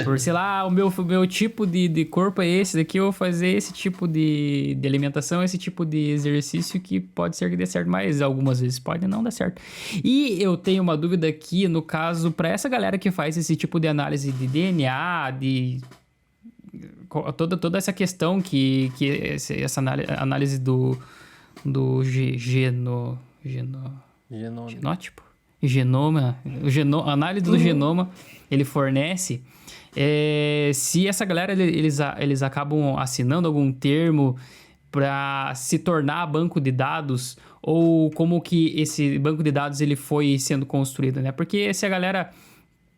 por, sei lá, o meu tipo de corpo é esse daqui, eu vou fazer esse tipo de alimentação, esse tipo de exercício que pode ser que dê certo, mas algumas vezes pode não dar certo. E eu tenho uma dúvida aqui, no caso, para essa galera que faz esse tipo de análise de DNA, de toda essa questão que essa análise do genótipo? Análise do genoma ele fornece, se essa galera eles acabam assinando algum termo para se tornar banco de dados, ou como que esse banco de dados ele foi sendo construído, né? Porque se a galera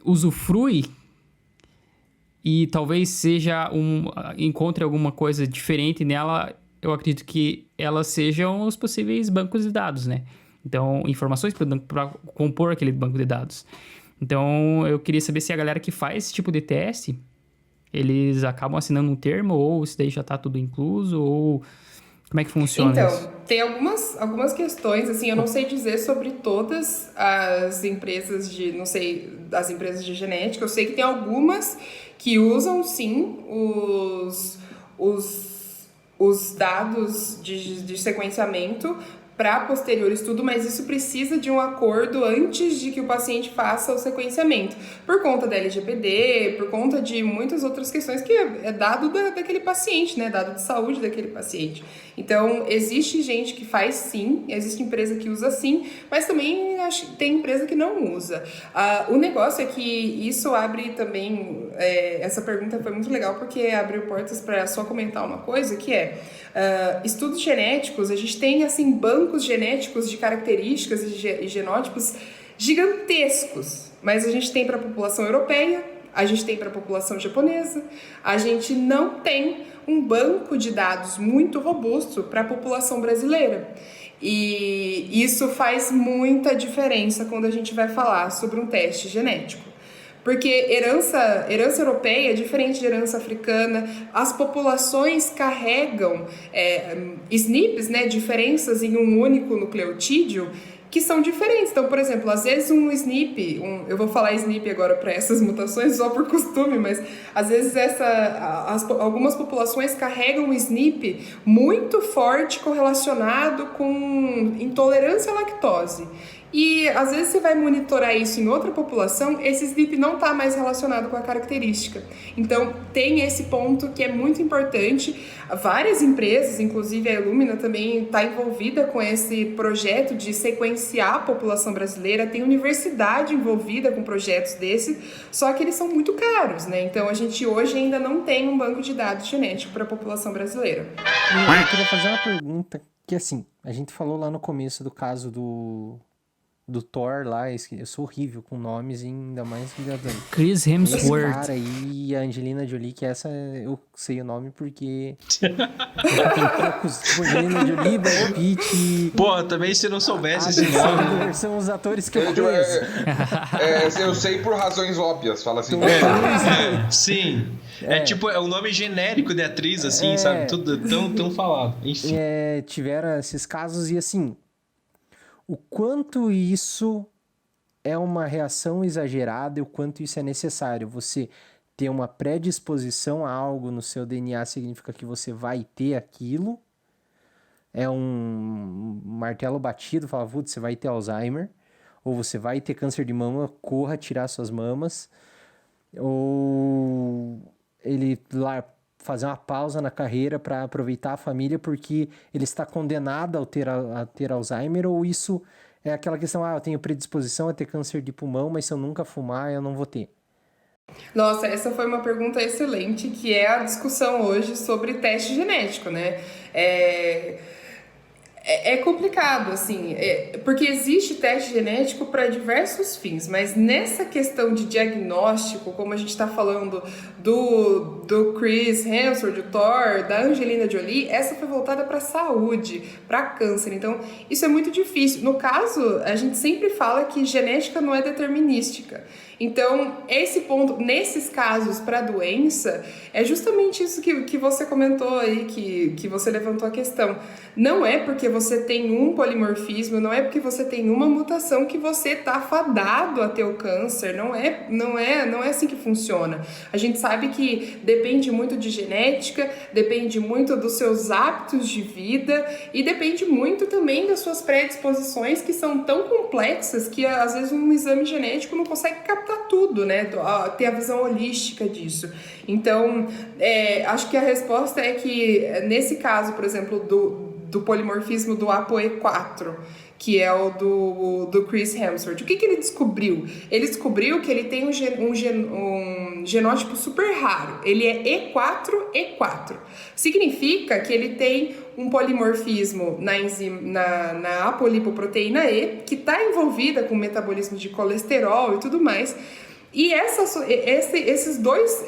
usufrui e talvez encontre alguma coisa diferente nela, eu acredito que elas sejam os possíveis bancos de dados, né? Então, informações para compor aquele banco de dados. Então, eu queria saber se a galera que faz esse tipo de teste, eles acabam assinando um termo, ou se daí já está tudo incluso, ou como é que funciona isso? Então, tem algumas questões, assim, eu não sei dizer sobre todas as empresas as empresas de genética. Eu sei que tem algumas que usam, sim, os dados de sequenciamento para posterior estudo, mas isso precisa de um acordo antes de que o paciente faça o sequenciamento, por conta da LGPD, por conta de muitas outras questões que é dado daquele paciente, né, dado de saúde daquele paciente. Então, existe gente que faz sim, existe empresa que usa sim, mas também tem empresa que não usa. O negócio é que isso abre também, essa pergunta foi muito legal porque abriu portas para só comentar uma coisa, que é, estudos genéticos, a gente tem assim bancos genéticos de características e genótipos gigantescos, mas a gente tem para a população europeia, a gente tem para a população japonesa, a gente não tem um banco de dados muito robusto para a população brasileira. E isso faz muita diferença quando a gente vai falar sobre um teste genético. Porque herança europeia é diferente de herança africana, as populações carregam SNPs, né, diferenças em um único nucleotídeo, que são diferentes. Então, por exemplo, às vezes um SNP, eu vou falar SNP agora para essas mutações só por costume, mas às vezes algumas populações carregam um SNP muito forte correlacionado com intolerância à lactose. E às vezes você vai monitorar isso em outra população, esse SNP não está mais relacionado com a característica. Então tem esse ponto que é muito importante. Várias empresas, inclusive a Illumina também está envolvida com esse projeto de sequenciar a população brasileira, tem universidade envolvida com projetos desses, só que eles são muito caros, né? Então a gente hoje ainda não tem um banco de dados genético para a população brasileira. Eu queria fazer uma pergunta, que assim, a gente falou lá no começo do caso do Thor lá, eu sou horrível com nomes e ainda mais Chris Hemsworth. Esse cara aí, a Angelina Jolie, que essa eu sei o nome porque tem poucos, tipo, Angelina Jolie, Brad Pitt... Pô, também se não soubesse esse nome... São os atores que eu conheço. Eu sei por razões óbvias, fala assim. Sim. Tipo, é um nome genérico de atriz, assim, sabe? Tudo tão falado. Enfim. Tiveram esses casos e assim... O quanto isso é uma reação exagerada e o quanto isso é necessário. Você ter uma predisposição a algo no seu DNA significa que você vai ter aquilo. É um martelo batido, fala, você vai ter Alzheimer. Ou você vai ter câncer de mama, corra tirar suas mamas. Ou ele lá fazer uma pausa na carreira para aproveitar a família porque ele está condenado a ter Alzheimer, ou isso é aquela questão, eu tenho predisposição a ter câncer de pulmão, mas se eu nunca fumar, eu não vou ter. Nossa, essa foi uma pergunta excelente, que é a discussão hoje sobre teste genético, né? É complicado, assim, porque existe teste genético para diversos fins, mas nessa questão de diagnóstico, como a gente está falando do Chris Hemsworth, do Thor, da Angelina Jolie, essa foi voltada para saúde, para câncer, então isso é muito difícil. No caso, a gente sempre fala que genética não é determinística. Então, esse ponto, nesses casos para doença, é justamente isso que você comentou aí, que você levantou a questão. Não é porque você tem um polimorfismo, não é porque você tem uma mutação que você está fadado a ter o câncer, não é assim que funciona. A gente sabe que depende muito de genética, depende muito dos seus hábitos de vida e depende muito também das suas predisposições, que são tão complexas que às vezes um exame genético não consegue captar tudo, né? Ter a visão holística disso. Então, acho que a resposta é que nesse caso, por exemplo, do polimorfismo do ApoE4, que é o do Chris Hemsworth, o que ele descobriu? Ele descobriu que ele tem um genótipo super raro. Ele é E4E4. Significa que ele tem um polimorfismo na apolipoproteína E, que está envolvida com o metabolismo de colesterol e tudo mais. E essas duas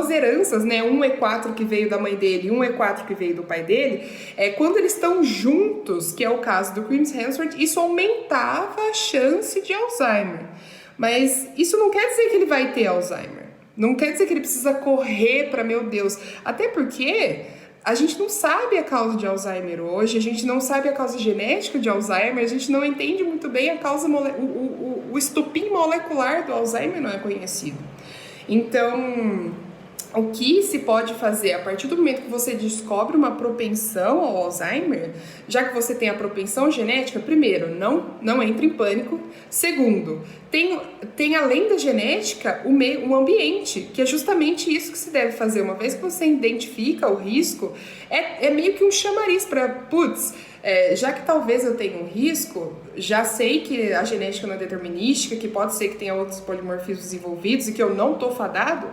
heranças, né, um E4 que veio da mãe dele e um E4 que veio do pai dele, quando eles estão juntos, que é o caso do Chris Hemsworth, isso aumentava a chance de Alzheimer. Mas isso não quer dizer que ele vai ter Alzheimer. Não quer dizer que ele precisa correr para, meu Deus. Até porque a gente não sabe a causa de Alzheimer hoje, a gente não sabe a causa genética de Alzheimer, a gente não entende muito bem a causa, o estupim molecular do Alzheimer não é conhecido. Então, o que se pode fazer a partir do momento que você descobre uma propensão ao Alzheimer, já que você tem a propensão genética, primeiro, não entre em pânico. Segundo, tem além da genética um ambiente, que é justamente isso que se deve fazer. Uma vez que você identifica o risco, é meio que um chamariz para, já que talvez eu tenha um risco, já sei que a genética não é determinística, que pode ser que tenha outros polimorfismos envolvidos e que eu não tô fadado,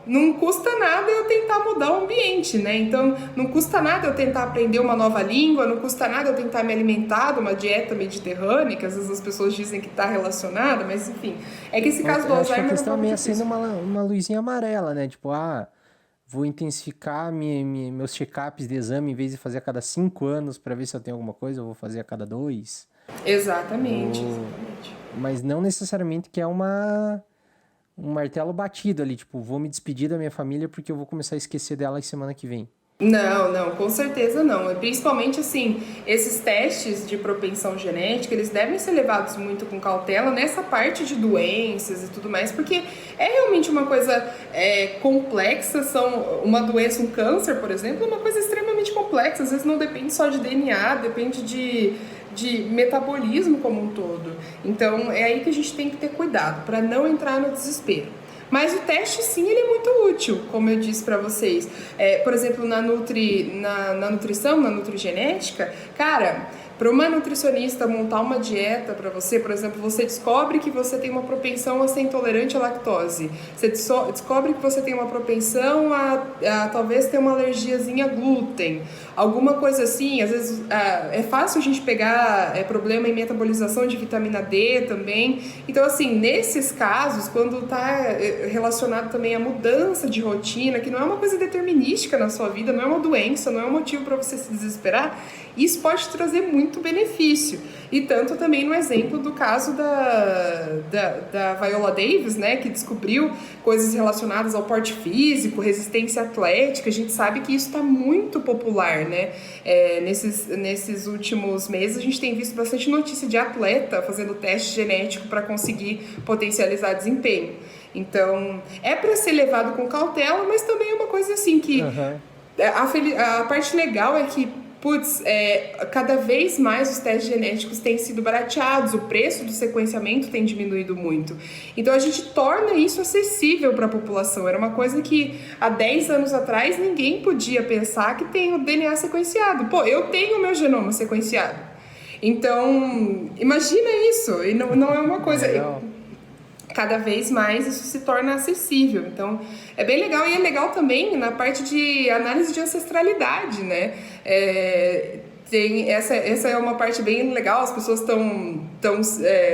não custa nada eu tentar mudar o ambiente, né? Então, não custa nada eu tentar aprender uma nova língua, não custa nada eu tentar me alimentar de uma dieta mediterrânea, que às vezes as pessoas dizem que está relacionada, mas enfim. É que esse caso do Alzheimer... Acho que a questão é acender uma luzinha amarela, né? Tipo, vou intensificar meus check-ups de exame, em vez de fazer a cada 5 anos para ver se eu tenho alguma coisa, eu vou fazer a cada 2. Exatamente. Mas não necessariamente que é um martelo batido ali, tipo, vou me despedir da minha família porque eu vou começar a esquecer dela semana que vem. Não, com certeza não. Principalmente, assim, esses testes de propensão genética, eles devem ser levados muito com cautela nessa parte de doenças e tudo mais, porque é realmente uma coisa complexa. Uma doença, um câncer, por exemplo, é uma coisa extremamente complexa. Às vezes não depende só de DNA, depende de metabolismo como um todo. Então, é aí que a gente tem que ter cuidado, para não entrar no desespero. Mas o teste, sim, ele é muito útil, como eu disse para vocês. Por exemplo, na nutrição, na nutrigenética, cara, para uma nutricionista montar uma dieta para você, por exemplo, você descobre que você tem uma propensão a ser intolerante à lactose. Você descobre que você tem uma propensão a talvez ter uma alergiazinha a glúten. Alguma coisa assim, às vezes é fácil a gente pegar problema em metabolização de vitamina D também. Então, assim, nesses casos, quando está relacionado também à mudança de rotina, que não é uma coisa determinística na sua vida, não é uma doença, não é um motivo para você se desesperar, isso pode trazer muito benefício. E tanto também no exemplo do caso da Viola Davis, né, que descobriu coisas relacionadas ao porte físico, resistência atlética. A gente sabe que isso está muito popular, né? Nesses últimos meses a gente tem visto bastante notícia de atleta fazendo teste genético para conseguir potencializar desempenho. Então, é para ser levado com cautela, mas também é uma coisa assim que... A parte legal é que cada vez mais os testes genéticos têm sido barateados, o preço do sequenciamento tem diminuído muito. Então a gente torna isso acessível para a população. Era uma coisa que há 10 anos atrás ninguém podia pensar que tem o DNA sequenciado. Eu tenho o meu genoma sequenciado. Então, imagina isso. E não é uma coisa... Cada vez mais isso se torna acessível. Então, é bem legal. E é legal também na parte de análise de ancestralidade, né? Essa é uma parte bem legal. As pessoas estão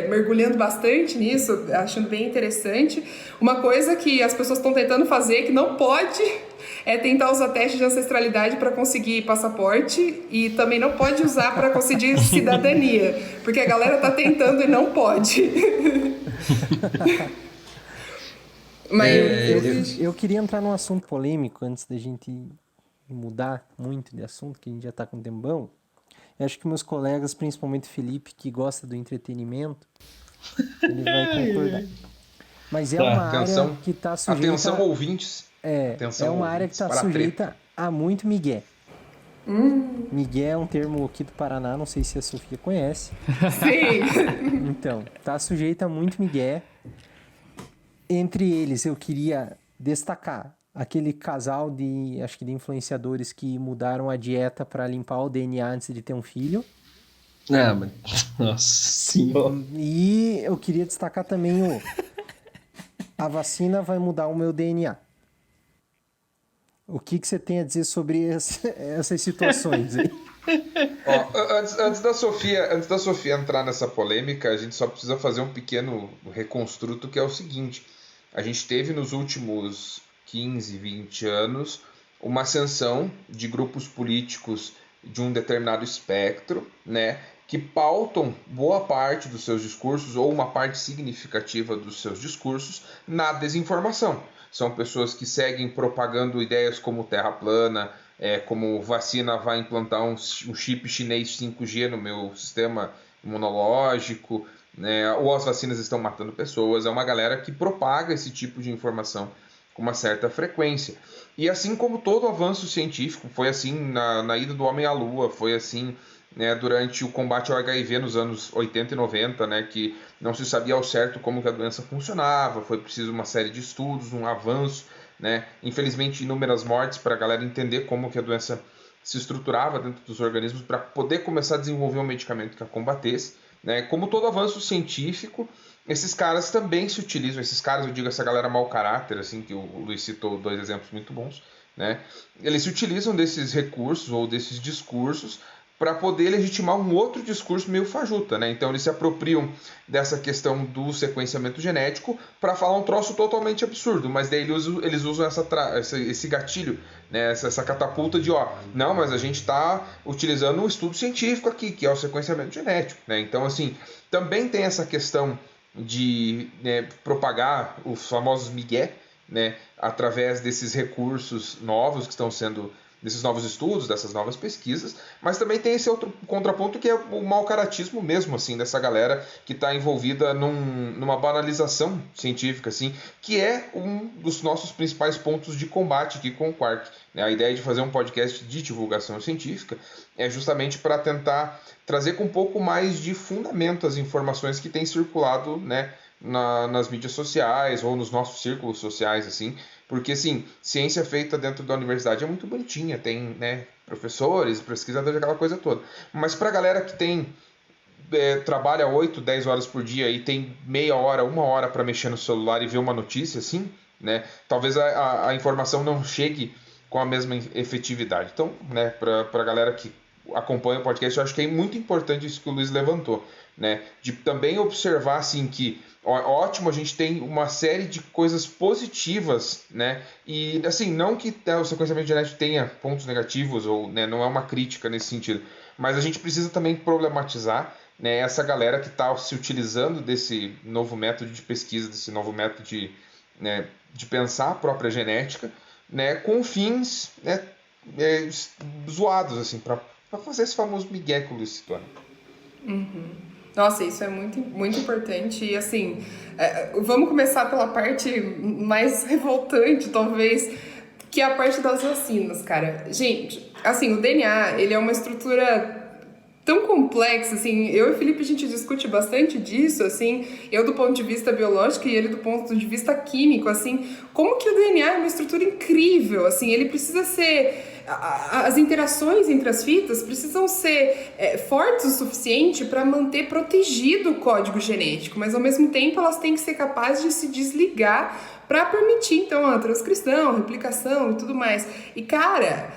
mergulhando bastante nisso, achando bem interessante. Uma coisa que as pessoas estão tentando fazer, que não pode, é tentar usar teste de ancestralidade para conseguir passaporte, e também não pode usar para conseguir cidadania, porque a galera tá tentando e não pode. Mas eu queria entrar num assunto polêmico antes da gente mudar muito de assunto, que a gente já tá com um tempão. Eu acho que meus colegas, principalmente o Felipe, que gosta do entretenimento, ele vai concordar. Mas é uma área que tá sujeita... Atenção, ouvintes. É uma área que está sujeita a muito migué. Migué é um termo aqui do Paraná, não sei se a Sofia conhece. Sim. Então, tá sujeita a muito migué. Entre eles, eu queria destacar aquele casal de influenciadores que mudaram a dieta para limpar o DNA antes de ter um filho. Mas... Nossa senhora. E eu queria destacar também a vacina vai mudar o meu DNA. O que você tem a dizer sobre essas situações aí? Antes da Sofia entrar nessa polêmica, a gente só precisa fazer um pequeno reconstruto, que é o seguinte: a gente teve nos últimos 15, 20 anos uma ascensão de grupos políticos de um determinado espectro, né, que pautam boa parte dos seus discursos, ou uma parte significativa dos seus discursos, na desinformação. São pessoas que seguem propagando ideias como terra plana, como vacina vai implantar um chip chinês 5G no meu sistema imunológico, né, ou as vacinas estão matando pessoas. É uma galera que propaga esse tipo de informação com uma certa frequência. E assim como todo avanço científico, foi assim na ida do homem à Lua, foi assim, né, durante o combate ao HIV nos anos 80 e 90, né, que não se sabia ao certo como que a doença funcionava, foi preciso uma série de estudos, um avanço, né, infelizmente inúmeras mortes para a galera entender como que a doença se estruturava dentro dos organismos para poder começar a desenvolver um medicamento que a combatesse, né. Como todo avanço científico, esses caras também se utilizam, esses caras, eu digo essa galera mau caráter, assim, que o Luiz citou 2 exemplos muito bons, né? Eles se utilizam desses recursos ou desses discursos para poder legitimar um outro discurso meio fajuta, né? Então eles se apropriam dessa questão do sequenciamento genético para falar um troço totalmente absurdo, mas daí eles usam esse gatilho, né? essa catapulta de, não, mas a gente está utilizando um estudo científico aqui, que é o sequenciamento genético, né? Então, assim, também tem essa questão de, né, propagar os famosos migué, né, através desses recursos novos que estão sendo, desses novos estudos, dessas novas pesquisas, mas também tem esse outro contraponto que é o mau caratismo mesmo, assim, dessa galera que está envolvida numa banalização científica, assim, que é um dos nossos principais pontos de combate aqui com o Quark, né? A ideia de fazer um podcast de divulgação científica é justamente para tentar trazer com um pouco mais de fundamento as informações que têm circulado, né, nas mídias sociais ou nos nossos círculos sociais, assim, porque, assim, ciência feita dentro da universidade é muito bonitinha, tem, né, professores, pesquisadores, aquela coisa toda, mas para a galera que trabalha 8, 10 horas por dia e tem meia hora, 1 hora para mexer no celular e ver uma notícia, assim, né, talvez a informação não chegue com a mesma efetividade. Então, né, para a galera que acompanha o podcast, eu acho que é muito importante isso que o Luiz levantou, né, de também observar, assim, que ótimo, a gente tem uma série de coisas positivas, né, e, assim, não que o sequenciamento genético tenha pontos negativos, ou, né, não é uma crítica nesse sentido, mas a gente precisa também problematizar, né, essa galera que está se utilizando desse novo método de pesquisa, desse novo método de pensar a própria genética, né, com fins, né, zoados, assim, para fazer esse famoso migué que o Luiz citou. Nossa, isso é muito, muito importante. E, assim, vamos começar pela parte mais revoltante, talvez, que é a parte das vacinas, cara. Gente, assim, o DNA, ele é uma estrutura tão complexa, assim, eu e o Felipe, a gente discute bastante disso, assim, eu do ponto de vista biológico e ele do ponto de vista químico, assim, como que o DNA é uma estrutura incrível, assim, ele precisa ser... As interações entre as fitas precisam ser fortes o suficiente para manter protegido o código genético, mas ao mesmo tempo elas têm que ser capazes de se desligar para permitir, então, a transcrição, a replicação e tudo mais. E, cara,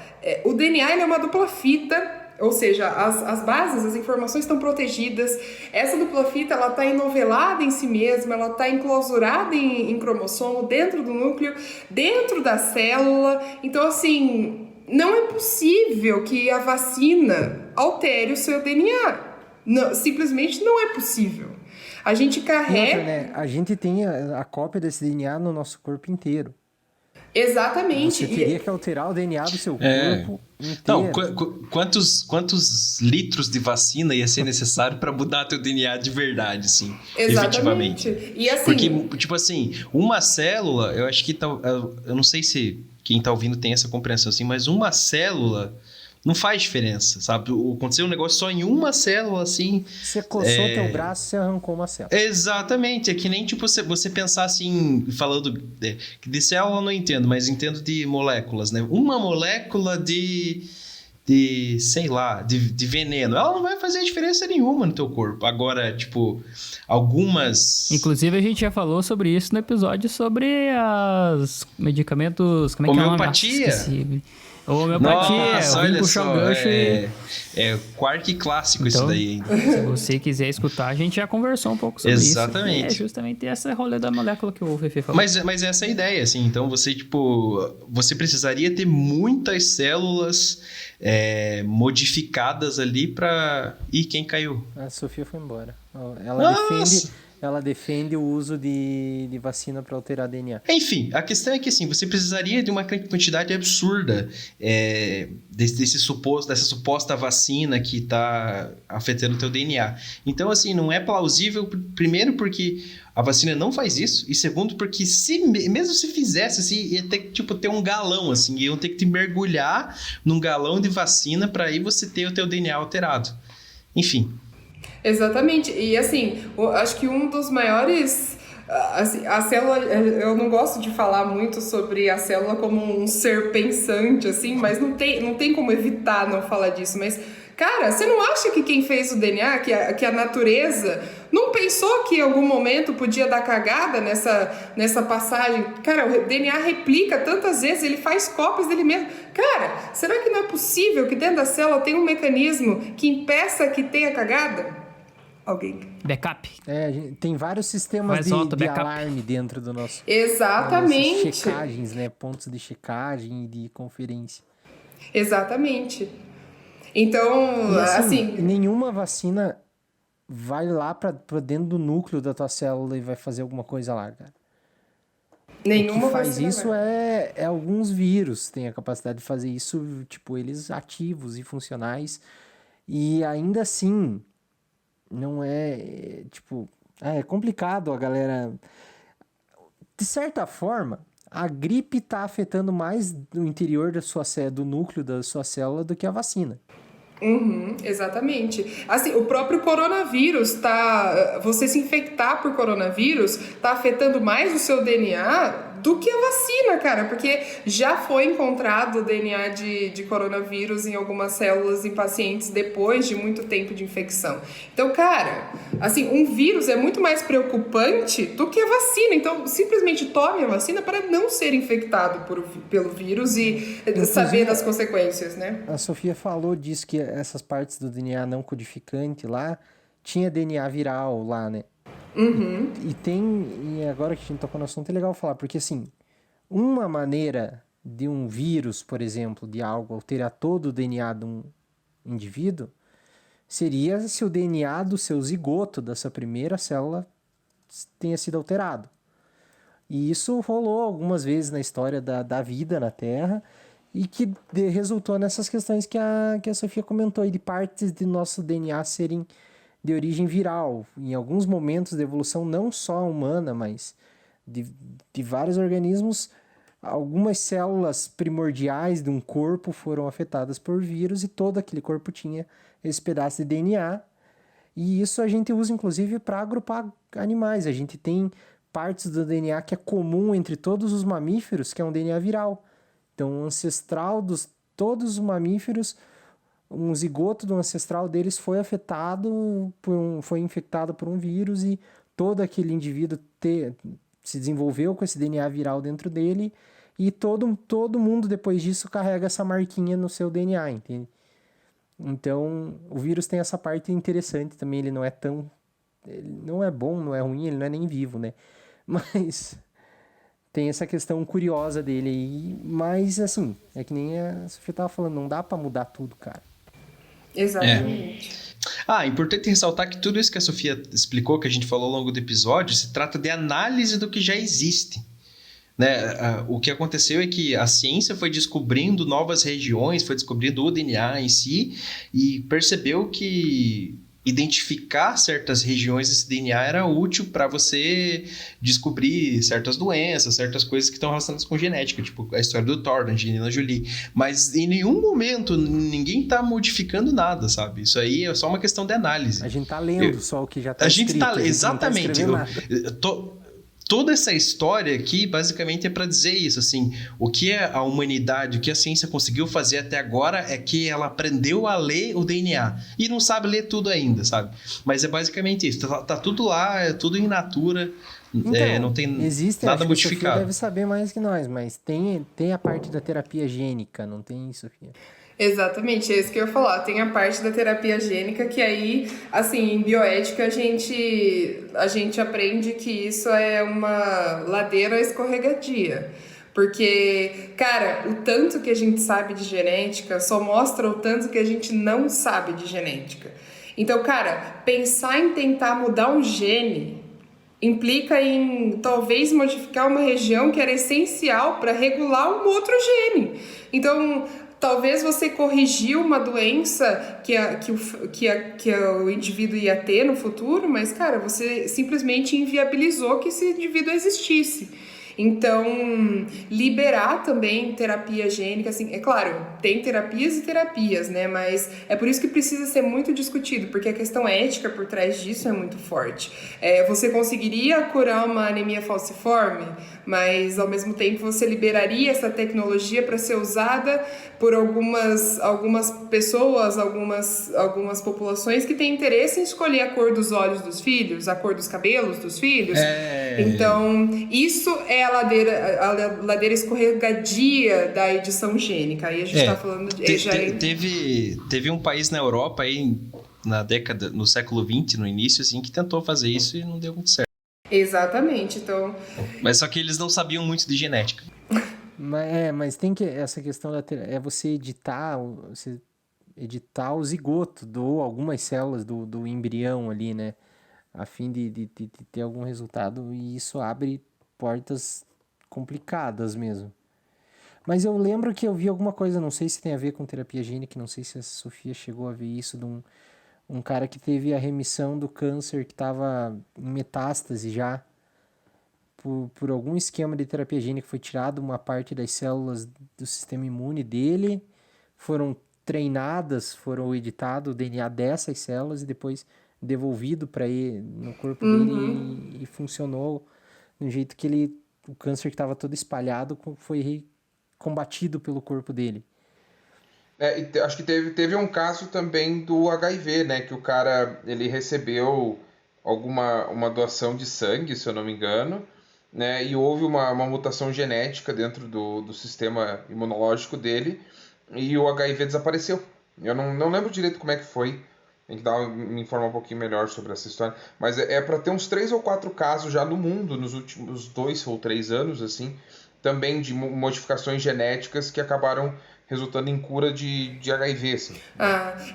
o DNA ele é uma dupla fita, ou seja, as bases, as informações estão protegidas. Essa dupla fita, ela está enovelada em si mesma, ela está enclausurada em cromossomo, dentro do núcleo, dentro da célula. Então, assim, não é possível que a vacina altere o seu DNA. Não, simplesmente não é possível. A gente carrega... Outra, né? A gente tem a cópia desse DNA no nosso corpo inteiro. Exatamente. Você teria que alterar o DNA do seu corpo inteiro. Não, quantos litros de vacina ia ser necessário para mudar teu DNA de verdade, assim? Exatamente. Efetivamente. E assim... Porque, tipo assim, uma célula, eu acho que... Eu não sei se quem tá ouvindo tem essa compreensão, assim, mas uma célula... Não faz diferença, sabe? Aconteceu um negócio só em uma célula, assim... Você coçou teu braço, você arrancou uma célula. Exatamente. É que nem, tipo, você pensar assim... Falando... De célula eu não entendo, mas entendo de moléculas, né? Uma molécula de sei lá, de veneno. Ela não vai fazer diferença nenhuma no teu corpo. Agora, tipo, algumas... Inclusive, a gente já falou sobre isso no episódio sobre os medicamentos... Como é que é o nome? Homeopatia. Esqueci. Homeopatia, eu vim puxar o gancho É Quark clássico então, isso daí. Se você quiser escutar, a gente já conversou um pouco sobre Exatamente. isso. É justamente essa rolê da molécula que o Fefe falou. Mas essa é a ideia, assim. Então, você precisaria ter muitas células modificadas ali pra... Ih, quem caiu? A Sofia foi embora. Ela ela defende o uso de vacina para alterar DNA. Enfim, a questão é que assim, você precisaria de uma quantidade absurda dessa suposta vacina que está afetando o teu DNA. Então, assim, não é plausível, primeiro porque a vacina não faz isso, e segundo porque mesmo se fizesse, assim, ia ter que ter um galão, assim, iam ter que te mergulhar num galão de vacina para aí você ter o teu DNA alterado. Enfim. Exatamente, e assim, acho que um dos maiores, assim, a célula, eu não gosto de falar muito sobre a célula como um ser pensante, assim, mas não tem como evitar não falar disso, mas, cara, você não acha que quem fez o DNA, que a natureza, não pensou que em algum momento podia dar cagada nessa passagem? Cara, o DNA replica tantas vezes, ele faz cópias dele mesmo. Cara, será que não é possível que dentro da célula tem um mecanismo que impeça que tenha cagada? Alguém? Backup. Tem vários sistemas de alarme dentro do nosso... Exatamente. Nossas checagens, né? Pontos de checagem e de conferência. Exatamente. Então, e assim... Nenhuma vacina vai lá pra dentro do núcleo da tua célula e vai fazer alguma coisa lá, cara. Nenhuma o que faz vacina isso vai. é alguns vírus têm a capacidade de fazer isso, tipo, eles ativos e funcionais. E ainda assim... Não é, tipo... É complicado a galera... De certa forma, a gripe está afetando mais o interior do núcleo da sua célula do que a vacina. Exatamente. Assim, o próprio coronavírus você se infectar por coronavírus está afetando mais o seu DNA do que a vacina, cara, porque já foi encontrado o DNA de coronavírus em algumas células em pacientes depois de muito tempo de infecção. Então, cara, assim, um vírus é muito mais preocupante do que a vacina. Então, simplesmente tome a vacina para não ser infectado pelo vírus e saber das consequências, né? A Sofia falou disso, que essas partes do DNA não codificante lá, tinha DNA viral lá, né? E agora que a gente tocou no assunto, é legal falar, porque assim, uma maneira de um vírus, por exemplo, de algo alterar todo o DNA de um indivíduo, seria se o DNA do seu zigoto, dessa primeira célula, tenha sido alterado. E isso rolou algumas vezes na história da vida na Terra, e que resultou nessas questões que a Sofia comentou, aí, de partes do nosso DNA serem de origem viral, em alguns momentos da evolução, não só humana, mas de vários organismos, algumas células primordiais de um corpo foram afetadas por vírus e todo aquele corpo tinha esse pedaço de DNA, e isso a gente usa inclusive para agrupar animais. A gente tem partes do DNA que é comum entre todos os mamíferos, que é um DNA viral. Então, o ancestral de todos os mamíferos, um zigoto do ancestral deles foi afetado, foi infectado por um vírus e todo aquele indivíduo se desenvolveu com esse DNA viral dentro dele e todo mundo depois disso carrega essa marquinha no seu DNA, entende? Então, o vírus tem essa parte interessante também, ele não é bom, não é ruim, ele não é nem vivo, né? Mas... tem essa questão curiosa dele aí, mas assim, é que nem a Sofia tava falando, não dá pra mudar tudo, cara. Exatamente. Importante ressaltar que tudo isso que a Sofia explicou, que a gente falou ao longo do episódio, se trata de análise do que já existe. Né? O que aconteceu é que a ciência foi descobrindo novas regiões, foi descobrindo o DNA em si, e percebeu que identificar certas regiões desse DNA era útil para você descobrir certas doenças, certas coisas que estão relacionadas com genética, tipo a história do Thor, da Angelina Jolie. Mas em nenhum momento ninguém está modificando nada, sabe? Isso aí é só uma questão de análise. A gente tá lendo só o que já tá escrito. A gente Exatamente. Não tá escrevendo nada. Toda essa história aqui, basicamente, é para dizer isso, assim, o que a humanidade, o que a ciência conseguiu fazer até agora é que ela aprendeu a ler o DNA, e não sabe ler tudo ainda, sabe? Mas é basicamente isso, tá tudo lá, é tudo in natura, então, não tem existe, nada acho modificado. Que a Sofia deve saber mais que nós, mas tem a parte da terapia gênica, não tem, Sofia? Exatamente, é isso que eu ia falar. Tem a parte da terapia gênica que aí, assim, em bioética a gente aprende que isso é uma ladeira escorregadia. Porque, cara, o tanto que a gente sabe de genética só mostra o tanto que a gente não sabe de genética. Então, cara, pensar em tentar mudar um gene implica em talvez modificar uma região que era essencial para regular um outro gene. Então, talvez você corrigiu uma doença que o indivíduo ia ter no futuro, mas, cara, você simplesmente inviabilizou que esse indivíduo existisse. Então, liberar também terapia gênica, assim, é claro, tem terapias e terapias, né? Mas é por isso que precisa ser muito discutido, porque a questão ética por trás disso é muito forte. Você conseguiria curar uma anemia falciforme, mas ao mesmo tempo você liberaria essa tecnologia para ser usada por algumas pessoas, algumas populações que têm interesse em escolher a cor dos olhos dos filhos, a cor dos cabelos dos filhos. Então, isso é a ladeira escorregadia da edição gênica. Aí a gente está falando de... Teve um país na Europa aí no século XX, no início, assim, que tentou fazer isso e não deu muito certo. Exatamente, então... Mas só que eles não sabiam muito de genética. Mas tem que... Essa questão você editar o zigoto ou algumas células do embrião ali, né? A fim de ter algum resultado, e isso abre portas complicadas mesmo. Mas eu lembro que eu vi alguma coisa, não sei se tem a ver com terapia gênica, não sei se a Sofia chegou a ver isso, de um cara que teve a remissão do câncer que estava em metástase já, por algum esquema de terapia gênica, foi tirado uma parte das células do sistema imune dele, foram treinadas, foram editado o DNA dessas células e depois devolvido para ele no corpo dele e funcionou de um jeito que o câncer que estava todo espalhado foi combatido pelo corpo dele. Acho que teve um caso também do HIV, né? Que o cara ele recebeu uma doação de sangue, se eu não me engano, né? E houve uma mutação genética dentro do sistema imunológico dele e o HIV desapareceu. Eu não lembro direito como é que foi. Tem que me informar um pouquinho melhor sobre essa história. Mas é para ter uns 3 ou 4 casos já no mundo, nos últimos 2 ou 3 anos, assim, também de modificações genéticas que acabaram resultando em cura de HIV, assim.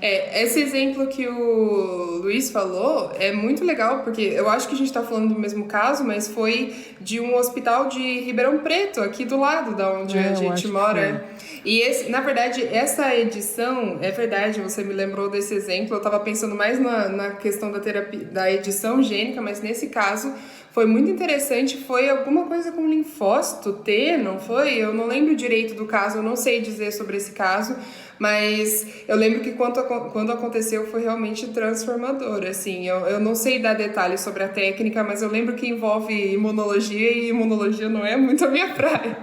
Esse exemplo que o Luiz falou é muito legal, porque eu acho que a gente está falando do mesmo caso, mas foi de um hospital de Ribeirão Preto, aqui do lado da onde a gente mora. E, na verdade, essa edição, é verdade, você me lembrou desse exemplo, eu estava pensando mais na questão da terapia, da edição gênica, mas nesse caso foi muito interessante, foi alguma coisa com linfócito T, não foi? Eu não lembro direito do caso, eu não sei dizer sobre esse caso, mas eu lembro que quando aconteceu foi realmente transformador, assim, eu não sei dar detalhes sobre a técnica, mas eu lembro que envolve imunologia e imunologia não é muito a minha praia.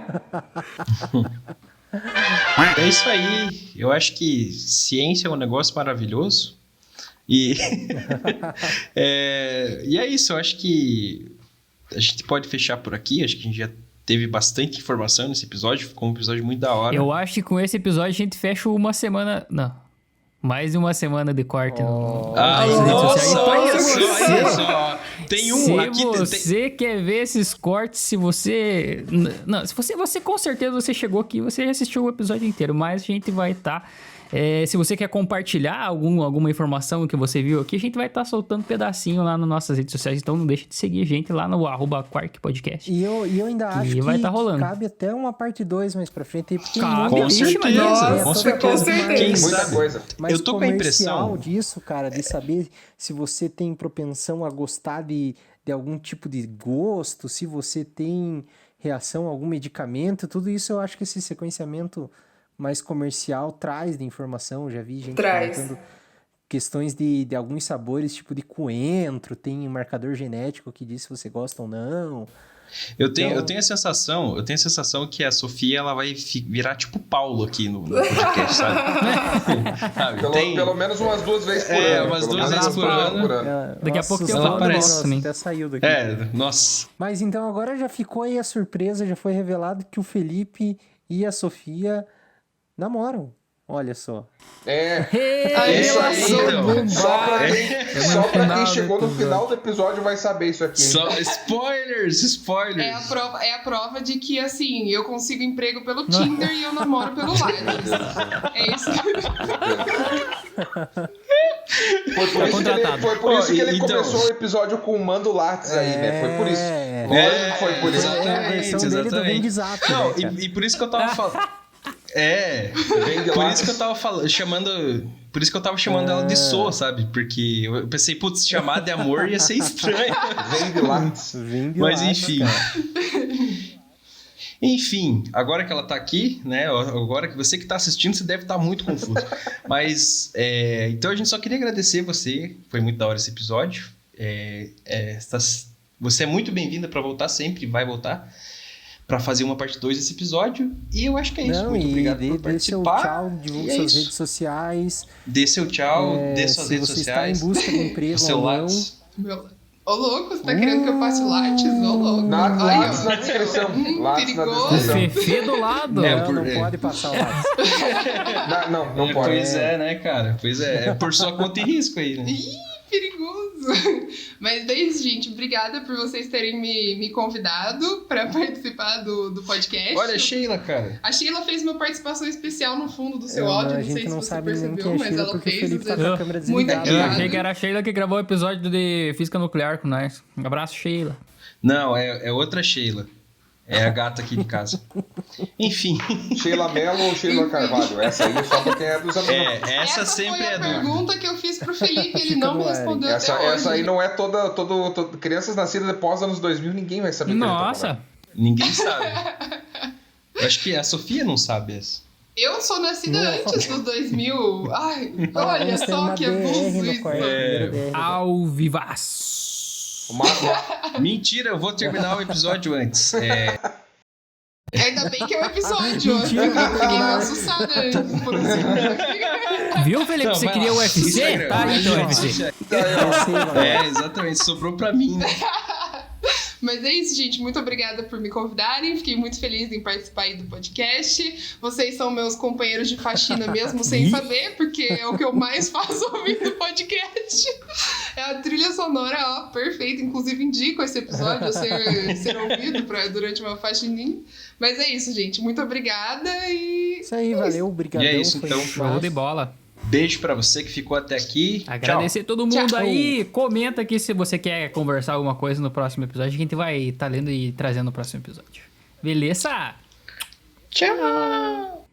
É isso aí, eu acho que ciência é um negócio maravilhoso e e é isso, eu acho que a gente pode fechar por aqui, acho que a gente já teve bastante informação nesse episódio, ficou um episódio muito da hora. Eu acho que com esse episódio a gente fecha uma semana... Não, mais de uma semana de corte. Olha só. Tem um aqui... Se você quer ver esses cortes, se você com certeza você chegou aqui, você assistiu o episódio inteiro, mas a gente vai estar... se você quer compartilhar alguma informação que você viu aqui, a gente vai estar soltando pedacinho lá nas nossas redes sociais, então não deixe de seguir a gente lá no @QuarkPodcast. E eu ainda acho que vai rolando. Cabe até uma parte 2 mais pra frente. Com certeza. Muita coisa. Mas eu tô com a impressão disso, cara, de saber se você tem propensão a gostar de algum tipo de gosto, se você tem reação a algum medicamento, tudo isso eu acho que esse sequenciamento mais comercial traz de informação. Já vi gente comentando questões de alguns sabores, tipo de coentro, tem marcador genético que diz se você gosta ou não. Eu tenho a sensação que a Sofia ela vai virar tipo Paulo aqui no podcast, sabe? Pelo menos umas 2 vezes por ano. Umas 2 vezes por ano. Daqui a pouco tem o Paulo também. Até saiu daqui. Nossa. Mas então agora já ficou aí a surpresa, já foi revelado que o Felipe e a Sofia namoram. Olha só. Isso aí. Só pra quem chegou no final do episódio vai saber isso aqui. Só spoilers. É a prova de que, assim, eu consigo emprego pelo Tinder e eu namoro pelo Lattes. É isso. Foi por isso contratado. que ele Então- começou o episódio com o Mando Lattes aí, né? Foi por isso. Lógico que foi por isso. É a versão dele do Vem de Zap, Não, né, cara? e por isso que eu tava falando. Vem de Por lá. isso que eu tava chamando. Por isso que eu tava chamando ela de So, sabe? Porque eu pensei, putz, chamar de amor ia ser estranho. Vem de lá. Vem de Mas Lattes, enfim. cara. Enfim, agora que ela tá aqui, né? Agora que você que tá assistindo, você deve estar muito confuso. Mas, então a gente só queria agradecer você. Foi muito da hora esse episódio. Você é muito bem-vinda pra voltar sempre, vai voltar pra fazer uma parte 2 desse episódio. E eu acho que é isso. Não, Muito e obrigado por dê seu participar. tchau, divulgue E é suas isso. redes sociais. Dê seu tchau, dê suas Se redes você sociais. está em busca de emprego o seu ou não, Lattes. Ô, louco, você tá querendo que eu passe Lattes? Ô, louco. Lattes ó. na descrição. Lattes na perigoso. O descrição. Fefe do lado. não pode passar o Lattes. Não pode. Pois é, né, cara? Pois é. É por sua conta e risco aí, né? Ih, perigoso. Mas é isso, gente. Obrigada por vocês terem me convidado pra participar do podcast. Olha, Sheila, cara. A Sheila fez uma participação especial no fundo do seu áudio. A Não sei gente se não você sabe nem quem percebeu, é mas Sheila ela porque o fez. Felipe tá com a câmera Muito desligada. Eu obrigada. achei que era a Sheila que gravou o episódio de Física Nuclear com nós. Um abraço, Sheila. Não, é outra Sheila. É a gata aqui de casa. Enfim. Sheila Mello ou Sheila Carvalho? Essa aí é só pra quem é dos amigos. Essa sempre foi é a a dúvida. pergunta que eu fiz pro Felipe. Ele Fica não no me ar, respondeu Essa até hoje. aí não é toda crianças nascidas após anos 2000, ninguém vai saber. o que ele tá Nossa. falando. Ninguém sabe. Eu acho que a Sofia não sabe essa. Eu sou nascida antes dos 2000. Ai, olha Vamos ter só uma que DR abuso no isso. quarto, primeira DR. Ao vivaço. O Marco, Mentira, eu vou terminar o episódio antes. Ainda bem que é um episódio. Eu fiquei meio assustada antes, por assim. Viu, Felipe? Não, Você vai queria lá. o UFC? Instagram. Tá aí teu Vai lá. UFC. Exatamente, sobrou pra mim, né? Mas é isso, gente. Muito obrigada por me convidarem. Fiquei muito feliz em participar aí do podcast. Vocês são meus companheiros de faxina mesmo sem saber, porque é o que eu mais faço ouvindo podcast. É a trilha sonora, ó, perfeita. Inclusive, indico esse episódio a ser ouvido durante uma faxininha. Mas é isso, gente. Muito obrigada e... Isso aí, valeu, obrigadão. E é isso, foi então. Show massa. de bola. Beijo pra você que ficou até aqui. Agradecer todo mundo Tchau. aí. Comenta aqui se você quer conversar alguma coisa no próximo episódio. A gente vai estar lendo e trazendo no próximo episódio. Beleza? Tchau.